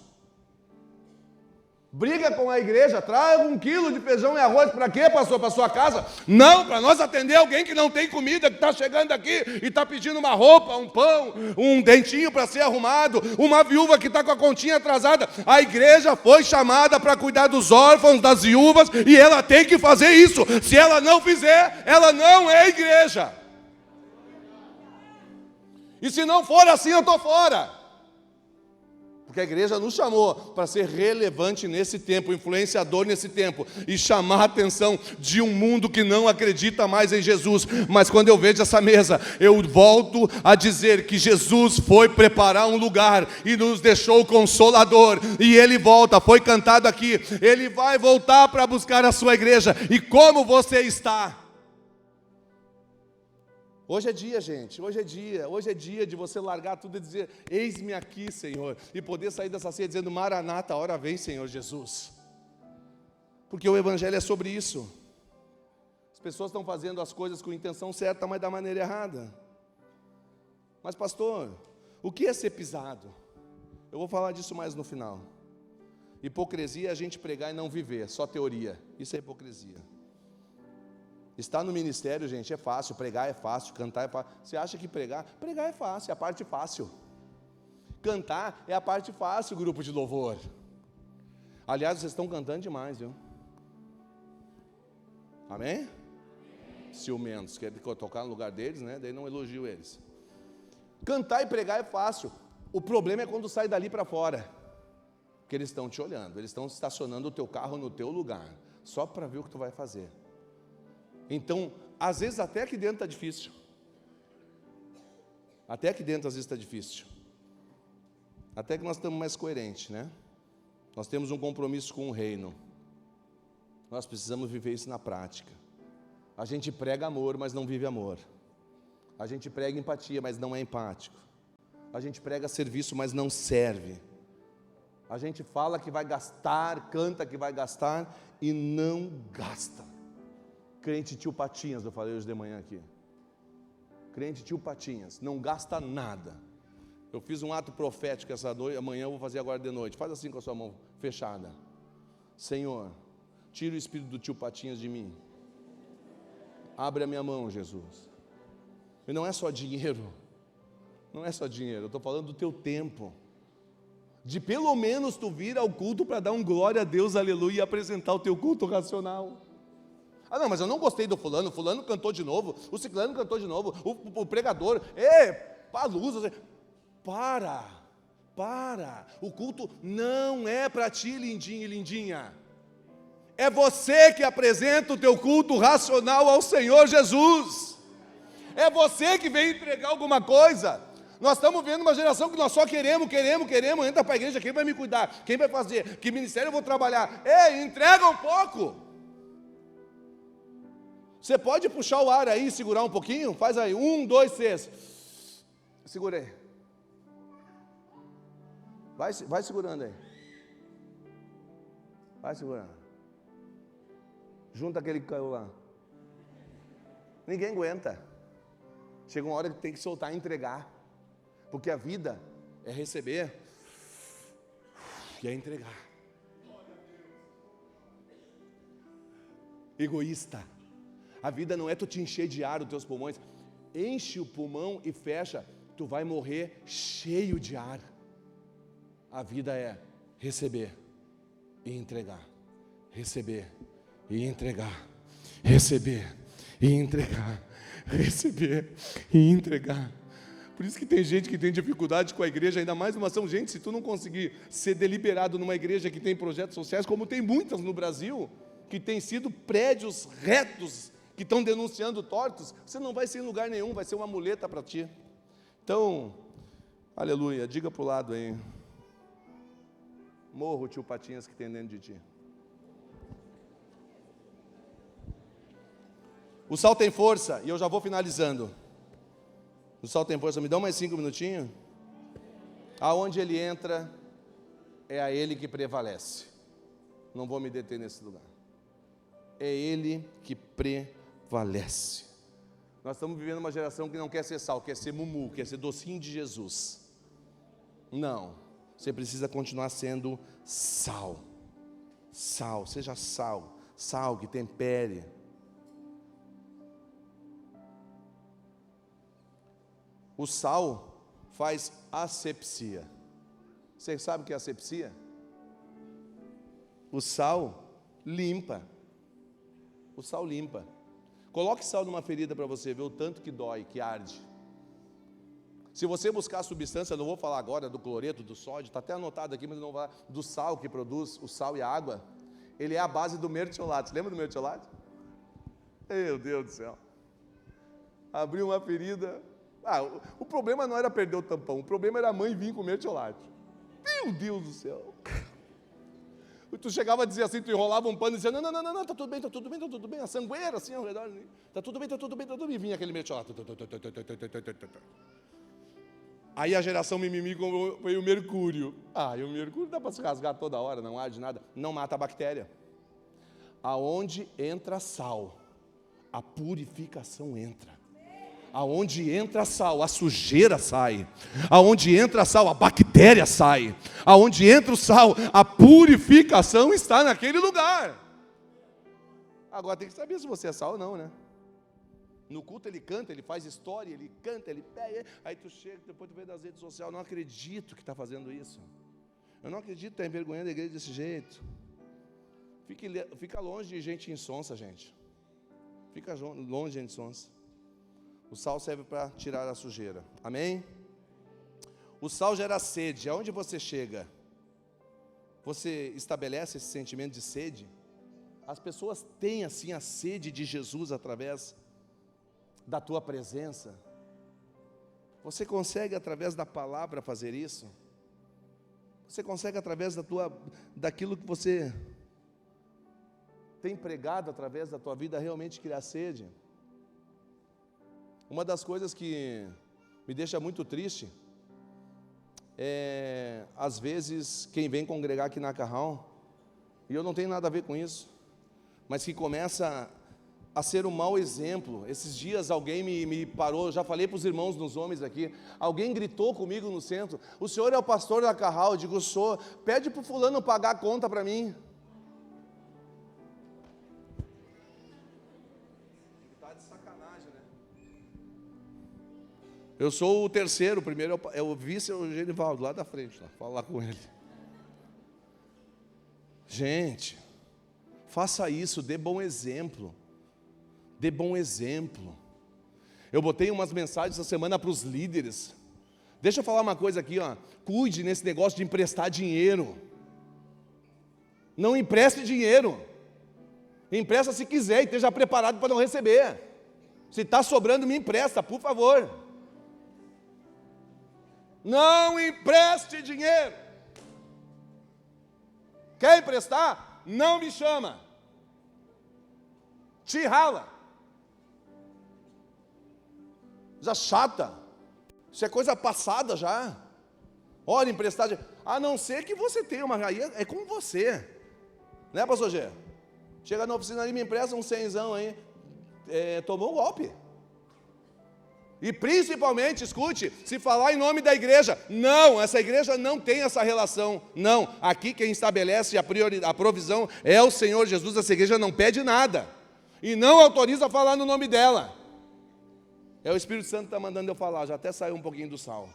Briga com a igreja, traga 1 quilo de feijão e arroz, para quê, pastor? Para sua casa? Não, para nós atender alguém que não tem comida, que está chegando aqui e está pedindo uma roupa, um pão, um dentinho para ser arrumado, uma viúva que está com a continha atrasada. A igreja foi chamada para cuidar dos órfãos, das viúvas, e ela tem que fazer isso. Se ela não fizer, ela não é igreja. E se não for assim, eu estou fora. Porque a igreja nos chamou para ser relevante nesse tempo, influenciador nesse tempo, e chamar a atenção de um mundo que não acredita mais em Jesus. Mas quando eu vejo essa mesa, eu volto a dizer que Jesus foi preparar um lugar e nos deixou o Consolador, e Ele volta, foi cantado aqui, Ele vai voltar para buscar a sua igreja. E como você está? Hoje é dia, gente, hoje é dia de você largar tudo e dizer: eis-me aqui, Senhor, e poder sair dessa ceia dizendo: Maranata, a hora vem, Senhor Jesus. Porque o Evangelho é sobre isso. As pessoas estão fazendo as coisas com a intenção certa, mas da maneira errada. Mas pastor, o que é ser pisado? Eu vou falar disso mais no final. Hipocrisia é a gente pregar e não viver, só teoria, isso é hipocrisia. Estar no ministério, gente, é fácil, pregar é fácil, cantar é fácil. Você acha que pregar é fácil, é a parte fácil. Cantar é a parte fácil, grupo de louvor. Aliás, vocês estão cantando demais, viu? Amém? Ciumentos, quer tocar no lugar deles, né? Daí não elogio eles. Cantar e pregar é fácil. O problema é quando sai dali para fora. Porque eles estão te olhando, eles estão estacionando o teu carro no teu lugar, só para ver o que tu vai fazer. Então, às vezes até aqui dentro está difícil. Até aqui dentro às vezes está difícil. Até que nós estamos mais coerentes, né? Nós temos um compromisso com o reino. Nós precisamos viver isso na prática. A gente prega amor, mas não vive amor. A gente prega empatia, mas não é empático. A gente prega serviço, mas não serve. A gente fala que vai gastar, canta que vai gastar e não gasta. Crente tio Patinhas, eu falei hoje de manhã aqui. Crente tio Patinhas, não gasta nada. Eu fiz um ato profético essa noite, amanhã eu vou fazer agora de noite. Faz assim com a sua mão fechada. Senhor, tira o espírito do tio Patinhas de mim. Abre a minha mão, Jesus. E não é só dinheiro. Não é só dinheiro, eu estou falando do teu tempo. De pelo menos tu vir ao culto para dar um glória a Deus, aleluia, e apresentar o teu culto racional. Ah, não, mas eu não gostei do fulano, o fulano cantou de novo, o ciclano cantou de novo, o pregador, palusa, para, o culto não é para ti, lindinho e lindinha, é você que apresenta o teu culto racional ao Senhor Jesus, é você que vem entregar alguma coisa. Nós estamos vendo uma geração que nós só queremos, entra para a igreja, quem vai me cuidar, quem vai fazer, que ministério eu vou trabalhar, entrega um pouco. Você pode puxar o ar aí e segurar um pouquinho? Faz aí, 1, 2, 3. Segura aí. Vai segurando aí. Vai segurando. Junta aquele que caiu lá. Ninguém aguenta. Chega uma hora que tem que soltar e entregar. Porque a vida é receber e é entregar. Egoísta. A vida não é tu te encher de ar os teus pulmões. Enche o pulmão e fecha, tu vai morrer cheio de ar. A vida é receber e entregar. Receber e entregar. Receber e entregar. Receber e entregar. Por isso que tem gente que tem dificuldade com a igreja, ainda mais numa ação. Gente, se tu não conseguir ser deliberado numa igreja que tem projetos sociais, como tem muitas no Brasil, que tem sido prédios retos, que estão denunciando tortos, você não vai ser em lugar nenhum, vai ser uma muleta para ti. Então, aleluia, diga para o lado aí. Morro, tio Patinhas, que tem dentro de ti. O sal tem força, e eu já vou finalizando. O sal tem força, me dá mais 5 minutinhos? Aonde ele entra, é a ele que prevalece. Não vou me deter nesse lugar. É ele que prevalece. Nós estamos vivendo uma geração que não quer ser sal, quer ser mumu, quer ser docinho de Jesus. Não, você precisa continuar sendo sal. Sal, seja sal. Sal que tempere. O sal faz asepsia. Você sabe o que é asepsia? O sal limpa. O sal limpa. Coloque sal numa ferida para você ver o tanto que dói, que arde. Se você buscar a substância, eu não vou falar agora do cloreto, do sódio, está até anotado aqui, mas eu não vou falar do sal que produz, o sal e a água. Ele é a base do mertiolate. Você lembra do mertiolate? Meu Deus do céu. Abriu uma ferida. O problema não era perder o tampão, o problema era a mãe vir com mertiolate. Meu Deus do céu. Tu chegava a dizer assim, tu enrolava um pano e dizia, não, tá tudo bem, a sangueira assim ao redor, tá tudo bem, e vinha aquele mertiolate. Aí a geração mimimi foi o mercúrio. E o mercúrio dá para se rasgar toda hora, não arde nada, não mata a bactéria. Aonde entra sal, a purificação entra. Aonde entra sal, a sujeira sai. Aonde entra sal, a bactéria sai. Aonde entra o sal, a purificação está naquele lugar. Agora tem que saber se você é sal ou não, né? No culto ele canta, ele faz história, ele canta, ele pega. Aí tu chega, depois tu vê nas redes sociais, eu não acredito que está fazendo isso. Eu não acredito que está envergonhando a igreja desse jeito. Fica longe de gente insonsa, gente. Fica longe de gente insonsa. O sal serve para tirar a sujeira. Amém? O sal gera sede. Aonde você chega, você estabelece esse sentimento de sede? As pessoas têm assim a sede de Jesus através da tua presença. Você consegue através da palavra fazer isso? Você consegue através daquilo que você tem pregado através da tua vida realmente criar sede? Uma das coisas que me deixa muito triste é, às vezes, quem vem congregar aqui na Carral, e eu não tenho nada a ver com isso, mas que começa a ser um mau exemplo. Esses dias alguém me parou, já falei para os irmãos nos homens aqui, alguém gritou comigo no centro, o senhor é o pastor da Carral? Eu digo, sou, pede para o fulano pagar a conta para mim. Eu sou o terceiro, o primeiro é o vice, é o Genivaldo, lá da frente, lá, fala lá com ele. Gente, faça isso, dê bom exemplo. Dê bom exemplo. Eu botei umas mensagens essa semana para os líderes. Deixa eu falar uma coisa aqui, ó. Cuide nesse negócio de emprestar dinheiro. Não empreste dinheiro. Empresta se quiser e esteja preparado para não receber. Se está sobrando, me empresta, por favor. Não empreste dinheiro. Quer emprestar? Não me chama. Te rala. Já chata. Isso é coisa passada já. Olha, emprestar dinheiro. A não ser que você tenha uma rainha, é com você. Né, pastor Gê? Chega na oficina ali, me empresta um 100zão aí. Tomou um golpe. E principalmente, escute, se falar em nome da igreja, não, essa igreja não tem essa relação, não, aqui quem estabelece a provisão é o Senhor Jesus, essa igreja não pede nada, e não autoriza a falar no nome dela, é o Espírito Santo que está mandando eu falar, já até saiu um pouquinho do sal,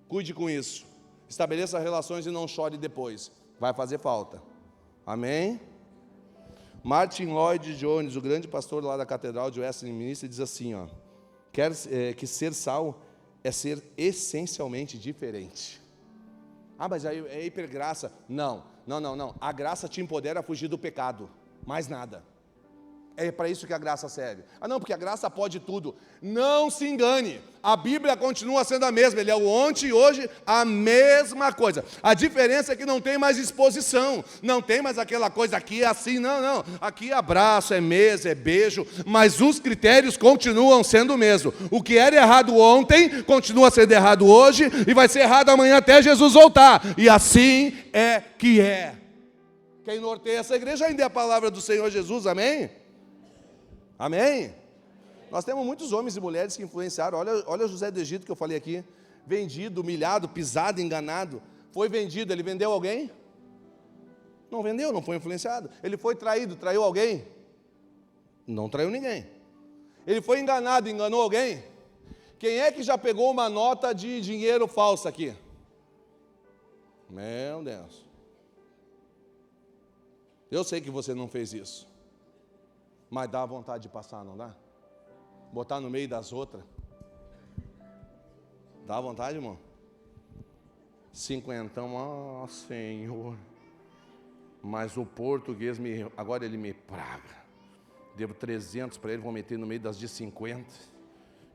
cuide com isso, estabeleça relações e não chore depois, vai fazer falta, amém? Martin Lloyd Jones, o grande pastor lá da Catedral de Westminster, diz assim, ó, que ser sal é ser essencialmente diferente. Ah, mas aí é hipergraça. Não. A graça te empodera a fugir do pecado, mais nada. É para isso que a graça serve. Ah, não, porque a graça pode tudo. Não se engane. A Bíblia continua sendo a mesma. Ele é o ontem e hoje a mesma coisa. A diferença é que não tem mais exposição. Não tem mais aquela coisa aqui assim. Não. Aqui é abraço, é mesa, é beijo. Mas os critérios continuam sendo o mesmo. O que era errado ontem, continua sendo errado hoje. E vai ser errado amanhã até Jesus voltar. E assim é que é. Quem norteia essa igreja ainda é a palavra do Senhor Jesus. Amém? Amém? Nós temos muitos homens e mulheres que influenciaram. Olha José do Egito que eu falei aqui. Vendido, humilhado, pisado, enganado. Foi vendido, ele vendeu alguém? Não vendeu, não foi influenciado. Ele foi traído, traiu alguém? Não traiu ninguém. Ele foi enganado, enganou alguém? Quem é que já pegou uma nota de dinheiro falsa aqui? Meu Deus. Eu sei que você não fez isso. Mas dá vontade de passar, não dá? Botar no meio das outras. Dá vontade, irmão? 50, Senhor. Mas o português, agora ele me praga. Devo 300 para ele, vou meter no meio das de 50.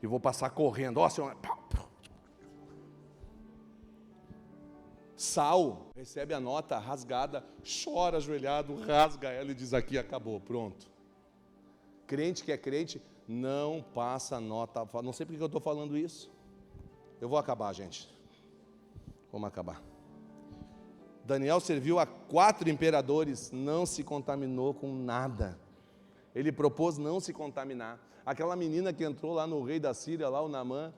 E vou passar correndo. Senhor. Saul recebe a nota rasgada, chora ajoelhado, rasga ela e diz aqui, acabou, pronto. Crente que é crente, não passa nota. Não sei porque eu estou falando isso. Eu vou acabar, gente. Vamos acabar. Daniel serviu a 4 imperadores, não se contaminou com nada. Ele propôs não se contaminar. Aquela menina que entrou lá no rei da Síria, lá o Naamã,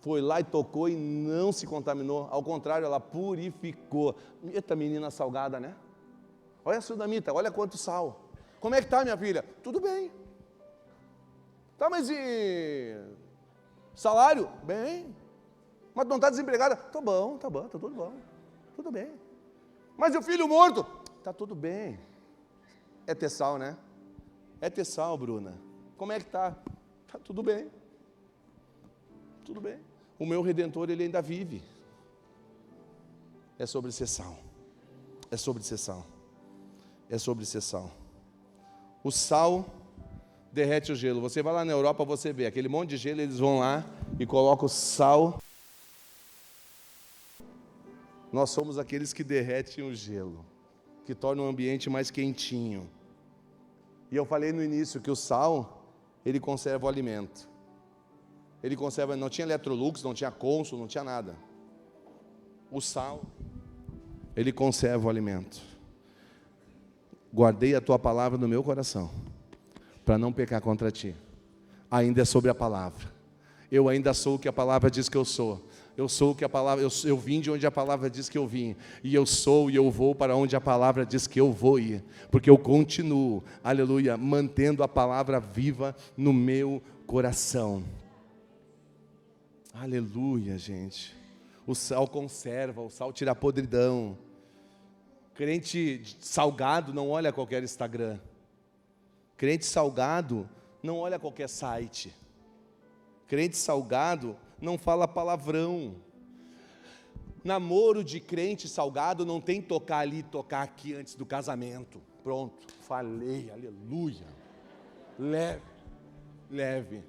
foi lá e tocou e não se contaminou. Ao contrário, ela purificou. Eita, menina salgada, né? Olha a Sudamita, olha quanto sal. Como é que está, minha filha? Tudo bem. Tá, mas e salário? Bem. Mas não está desempregada? Tá bom, tá tudo bom. Tudo bem. Mas e o filho morto? Tá tudo bem. É ter sal, né? É ter sal, Bruna. Como é que tá? Tá tudo bem. Tudo bem. O meu Redentor, ele ainda vive. É sobre ser sal. É sobre ser sal. É sobre ser sal. O sal derrete o gelo. Você vai lá na Europa, você vê aquele monte de gelo, eles vão lá e colocam o sal. Nós somos aqueles que derretem o gelo, que tornam o ambiente mais quentinho. E eu falei no início que o sal, ele conserva o alimento. Ele conserva, não tinha Electrolux, não tinha Consul, não tinha nada. O sal, ele conserva o alimento. Guardei a tua palavra no meu coração, para não pecar contra ti. Ainda é sobre a palavra. Eu ainda sou o que a palavra diz que eu sou. Eu sou o que a palavra, eu vim de onde a palavra diz que eu vim. E eu sou e eu vou para onde a palavra diz que eu vou ir. Porque eu continuo, aleluia, mantendo a palavra viva no meu coração. Aleluia, gente. O sal conserva, o sal tira a podridão. Crente salgado não olha qualquer Instagram. Crente salgado não olha qualquer site. Crente salgado não fala palavrão. Namoro de crente salgado não tem tocar ali, tocar aqui antes do casamento. Pronto, falei, aleluia. Leve.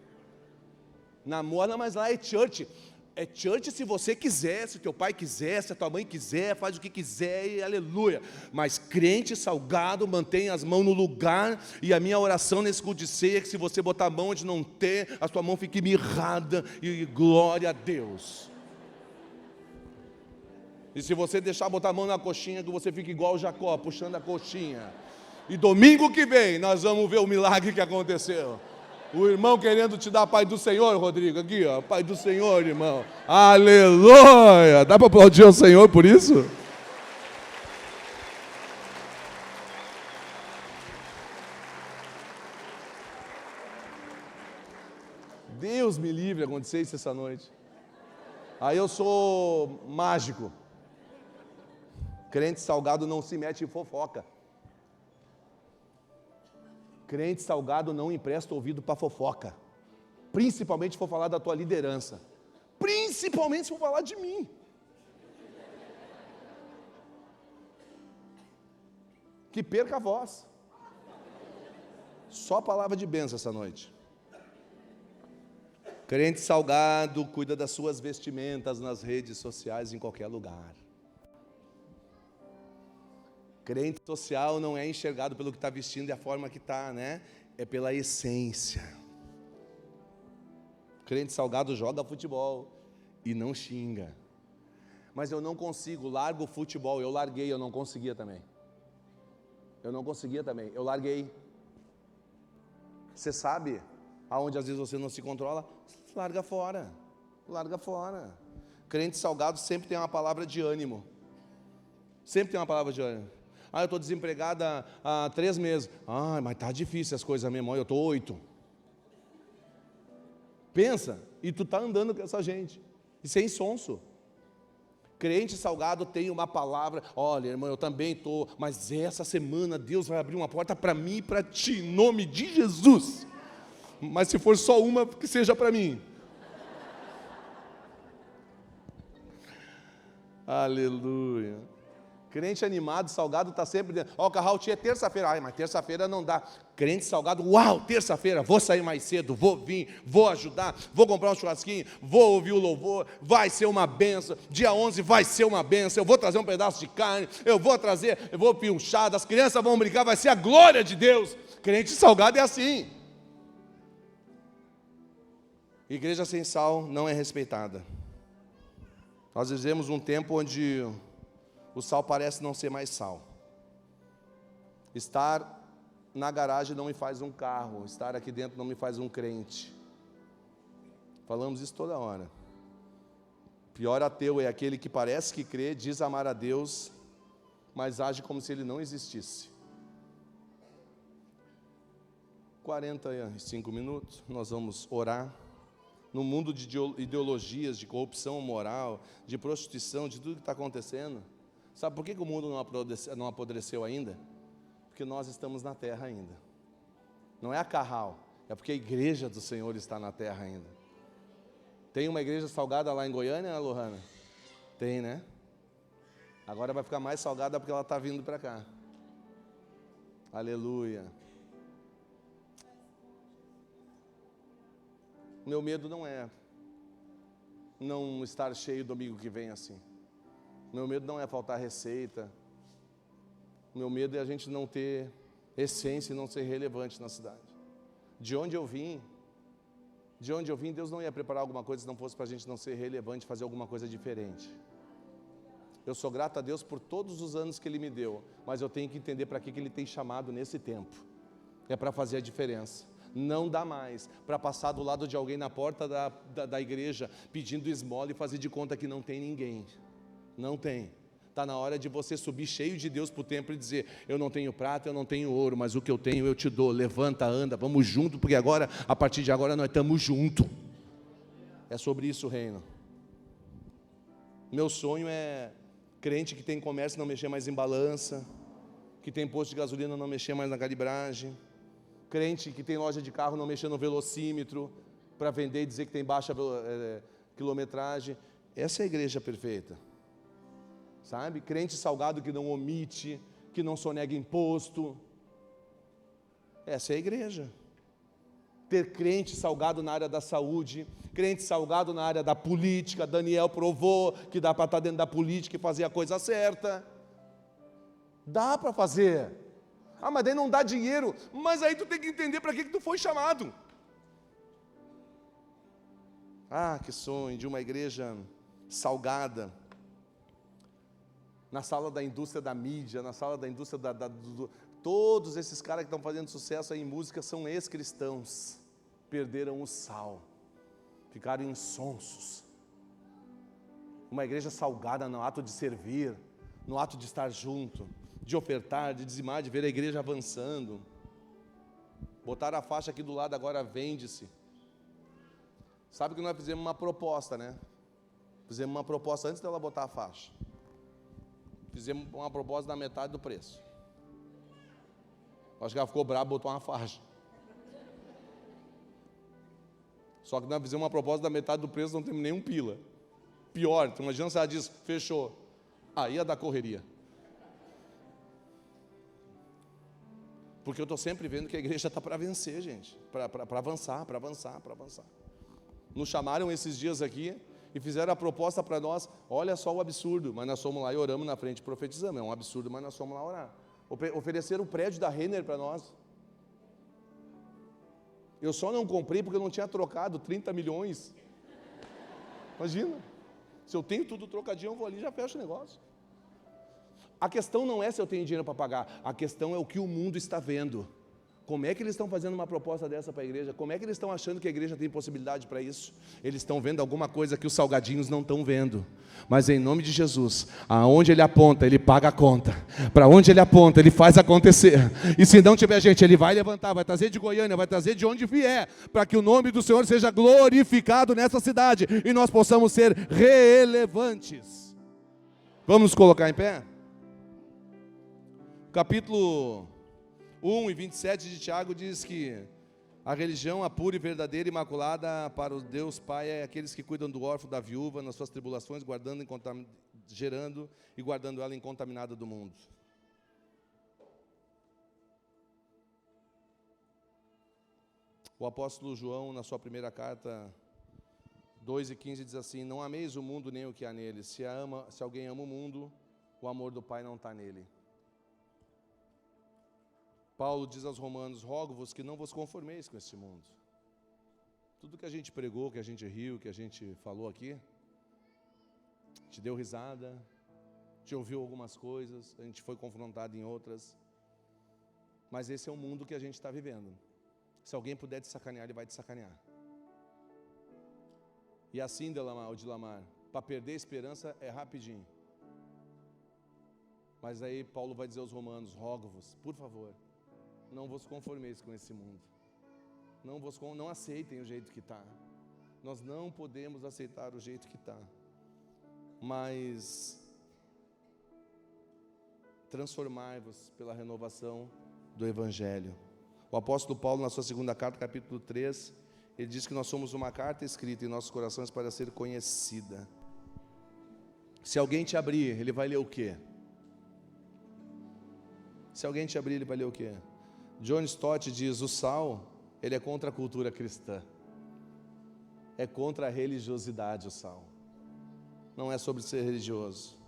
Namora, mas lá é church. É church se você quiser, se teu pai quiser, se a tua mãe quiser, faz o que quiser e aleluia. Mas crente salgado mantém as mãos no lugar. E a minha oração nesse culto de ceia é que se você botar a mão onde não tem, a tua mão fique mirrada e glória a Deus. E se você deixar botar a mão na coxinha, que você fique igual o Jacó, puxando a coxinha. E domingo que vem nós vamos ver o milagre que aconteceu. O irmão querendo te dar a paz do Senhor, Rodrigo, aqui ó, paz do Senhor, irmão. Aleluia! Dá para aplaudir ao Senhor por isso? Deus me livre acontecer isso essa noite. Aí eu sou mágico. Crente salgado não se mete em fofoca. Crente salgado não empresta ouvido para fofoca. Principalmente se for falar da tua liderança. principalmente se for falar de mim. Que perca a voz. Só palavra de bênção essa noite. Crente salgado cuida das suas vestimentas nas redes sociais, em qualquer lugar. Crente social não é enxergado pelo que está vestindo e a forma que está, né? É pela essência. Crente salgado joga futebol e não xinga. Mas eu não consigo, largo o futebol. Eu larguei, eu não conseguia também. Eu larguei. Você sabe aonde às vezes você não se controla? Larga fora. Crente salgado sempre tem uma palavra de ânimo. Eu estou desempregada há 3 meses. Mas está difícil as coisas mesmo. Eu estou 8. Pensa, e tu está andando com essa gente. Isso é insonso. Crente salgado tem uma palavra. Olha, irmão, eu também estou. Mas essa semana Deus vai abrir uma porta para mim e para ti, em nome de Jesus. Mas se for só uma, que seja para mim. Aleluia. Crente animado, salgado, está sempre dentro. O Carral tinha terça-feira. Mas terça-feira não dá. Crente salgado, uau, terça-feira, vou sair mais cedo, vou vir, vou ajudar, vou comprar um churrasquinho, vou ouvir o louvor, vai ser uma benção. Dia 11 vai ser uma benção. Eu vou trazer um pedaço de carne, eu vou pinchar, as crianças vão brincar, vai ser a glória de Deus. Crente salgado é assim. Igreja sem sal não é respeitada. Nós vivemos um tempo onde o sal parece não ser mais sal. Estar na garagem não me faz um carro. Estar aqui dentro não me faz um crente. Falamos isso toda hora. Pior ateu é aquele que parece que crê, diz amar a Deus, mas age como se ele não existisse. 45 minutos, nós vamos orar. No mundo de ideologias, de corrupção moral, de prostituição, de tudo que está acontecendo. Sabe por que o mundo não apodreceu ainda? Porque nós estamos na terra ainda. Não é a Carral, é porque a igreja do Senhor está na terra ainda. Tem uma igreja salgada lá em Goiânia, Lohana? Tem, né? Agora vai ficar mais salgada porque ela está vindo para cá. Aleluia. Meu medo não é não estar cheio domingo que vem assim. Meu medo não é faltar receita. Meu medo é a gente não ter essência e não ser relevante na cidade. De onde eu vim, Deus não ia preparar alguma coisa se não fosse para a gente não ser relevante, fazer alguma coisa diferente. Eu sou grato a Deus por todos os anos que Ele me deu, mas eu tenho que entender para que Ele tem chamado nesse tempo. É para fazer a diferença. Não dá mais para passar do lado de alguém na porta da igreja, pedindo esmola e fazer de conta que não tem ninguém. Não tem. Está na hora de você subir cheio de Deus para o templo e dizer: eu não tenho prata, eu não tenho ouro, mas o que eu tenho eu te dou. Levanta, anda, vamos junto, porque agora, a partir de agora, nós estamos juntos. É sobre isso o reino. Meu sonho é crente que tem comércio não mexer mais em balança, que tem posto de gasolina não mexer mais na calibragem, crente que tem loja de carro não mexer no velocímetro para vender e dizer que tem baixa quilometragem. Essa é a igreja perfeita. Sabe? Crente salgado que não omite, que não sonega imposto. Essa é a igreja. Ter crente salgado na área da saúde, crente salgado na área da política. Daniel provou que dá para estar dentro da política e fazer a coisa certa. Dá para fazer. Mas daí não dá dinheiro. Mas aí tu tem que entender para que tu foi chamado. Que sonho de uma igreja salgada. Na sala da indústria da mídia, na sala da indústria todos esses caras que estão fazendo sucesso aí em música são ex-cristãos. Perderam o sal. Ficaram insonsos. Uma igreja salgada no ato de servir, no ato de estar junto, de ofertar, de dizimar, de ver a igreja avançando. Botaram a faixa aqui do lado, agora vende-se. Sabe que nós fizemos uma proposta, né? Fizemos uma proposta antes dela botar a faixa. Fizemos uma proposta da metade do preço. Acho que ela ficou brava, botou uma faixa. Só que nós fizemos uma proposta da metade do preço, não temos nenhum pila. Pior, imagina se ela diz, fechou. Aí ia dar correria. Porque eu estou sempre vendo que a igreja está para vencer, gente. Para avançar. Nos chamaram esses dias aqui e fizeram a proposta para nós. Olha só o absurdo, mas nós fomos lá e oramos na frente e profetizamos. É um absurdo, mas nós fomos lá orar. Ofereceram o prédio da Renner para nós. Eu só não comprei porque eu não tinha trocado 30 milhões. Imagina. Se eu tenho tudo trocadinho, eu vou ali e já fecho o negócio. A questão não é se eu tenho dinheiro para pagar, a questão é o que o mundo está vendo. Como é que eles estão fazendo uma proposta dessa para a igreja? Como é que eles estão achando que a igreja tem possibilidade para isso? Eles estão vendo alguma coisa que os salgadinhos não estão vendo. Mas em nome de Jesus, aonde ele aponta, ele paga a conta. Para onde ele aponta, ele faz acontecer. E se não tiver gente, ele vai levantar, vai trazer de Goiânia, vai trazer de onde vier, para que o nome do Senhor seja glorificado nessa cidade e nós possamos ser relevantes. Vamos nos colocar em pé? Capítulo 1 e 27 de Tiago diz que a religião, a pura e verdadeira, imaculada para o Deus Pai é aqueles que cuidam do órfão, da viúva, nas suas tribulações, gerando e guardando ela incontaminada do mundo. O apóstolo João, na sua primeira carta, 2:15, diz assim: não ameis o mundo nem o que há nele. Se alguém ama o mundo, o amor do Pai não está nele. Paulo diz aos Romanos: rogo-vos que não vos conformeis com este mundo. Tudo que a gente pregou, que a gente riu, que a gente falou aqui, te deu risada, te ouviu algumas coisas, a gente foi confrontado em outras, mas esse é o mundo que a gente está vivendo. Se alguém puder te sacanear, ele vai te sacanear. E assim, Dilamar, para perder a esperança é rapidinho. Mas aí Paulo vai dizer aos Romanos: rogo-vos, por favor, não vos conformeis com esse mundo. Não aceitem o jeito que está. Nós não podemos aceitar o jeito que está. Mas transformai-vos pela renovação do Evangelho. O apóstolo Paulo, na sua segunda carta, capítulo 3, ele diz que nós somos uma carta escrita em nossos corações para ser conhecida. Se alguém te abrir, ele vai ler o quê? Se alguém te abrir, ele vai ler o quê? John Stott diz: o sal, ele é contra a cultura cristã. É contra a religiosidade o sal. Não é sobre ser religioso.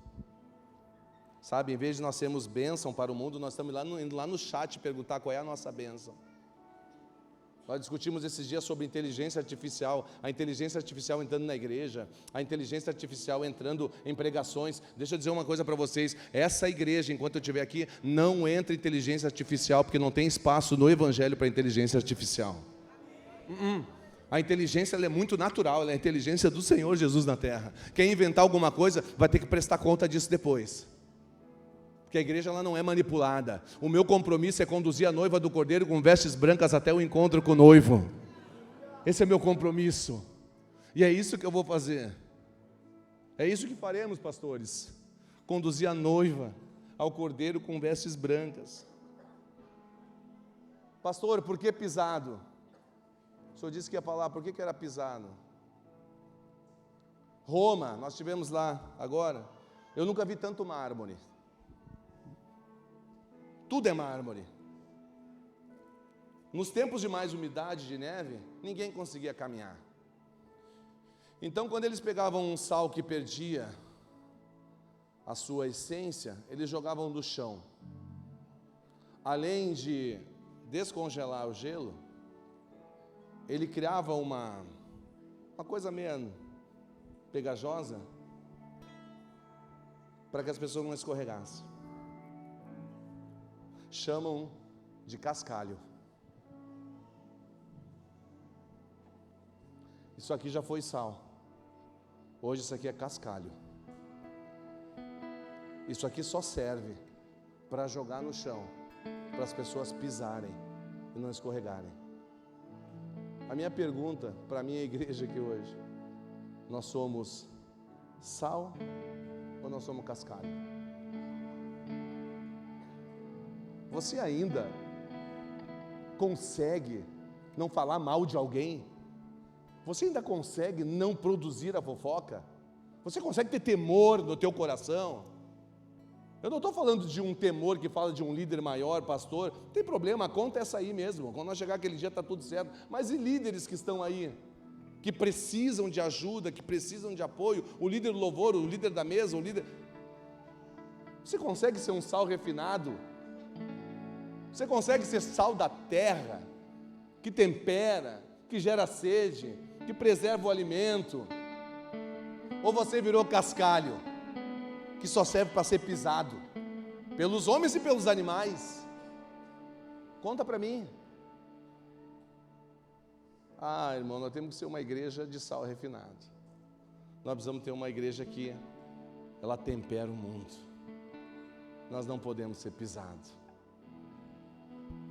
Sabe, em vez de nós sermos bênção para o mundo, nós estamos indo lá no chat perguntar qual é a nossa bênção. Nós discutimos esses dias sobre inteligência artificial, a inteligência artificial entrando na igreja, a inteligência artificial entrando em pregações. Deixa eu dizer uma coisa para vocês: essa igreja, enquanto eu estiver aqui, não entra inteligência artificial, porque não tem espaço no evangelho para inteligência artificial. A inteligência, ela é muito natural, ela é a inteligência do Senhor Jesus na terra. Quem inventar alguma coisa vai ter que prestar conta disso depois. Porque a igreja, ela não é manipulada. O meu compromisso é conduzir a noiva do Cordeiro com vestes brancas até o encontro com o noivo. Esse é meu compromisso. E é isso que eu vou fazer. É isso que faremos, pastores. Conduzir a noiva ao Cordeiro com vestes brancas. Pastor, por que pisado? O senhor disse que ia falar, por que era pisado? Roma, nós estivemos lá agora. Eu nunca vi tanto mármore. Tudo é mármore. Nos tempos de mais umidade, de neve, ninguém conseguia caminhar. Então, quando eles pegavam um sal que perdia a sua essência, eles jogavam no chão. Além de descongelar o gelo, ele criava uma coisa meio pegajosa para que as pessoas não escorregassem. Chamam de cascalho. Isso aqui já foi sal. Hoje isso aqui é cascalho. Isso aqui só serve para jogar no chão, para as pessoas pisarem e não escorregarem. A minha pergunta para a minha igreja aqui hoje: nós somos sal ou nós somos cascalho? Você ainda consegue não falar mal de alguém? Você ainda consegue não produzir a fofoca? Você consegue ter temor no teu coração? Eu não estou falando de um temor que fala de um líder maior, pastor. Não tem problema, a conta é essa aí mesmo. Quando nós chegar aquele dia está tudo certo. Mas e líderes que estão aí? Que precisam de ajuda, que precisam de apoio. O líder do louvor, o líder da mesa, o líder... Você consegue ser um sal refinado? Você consegue ser sal da terra? Que tempera, que gera sede, que preserva o alimento? Ou você virou cascalho, que só serve para ser pisado pelos homens e pelos animais? Conta para mim. Irmão, nós temos que ser uma igreja de sal refinado. Nós precisamos ter uma igreja que ela tempera o mundo. Nós não podemos ser pisados.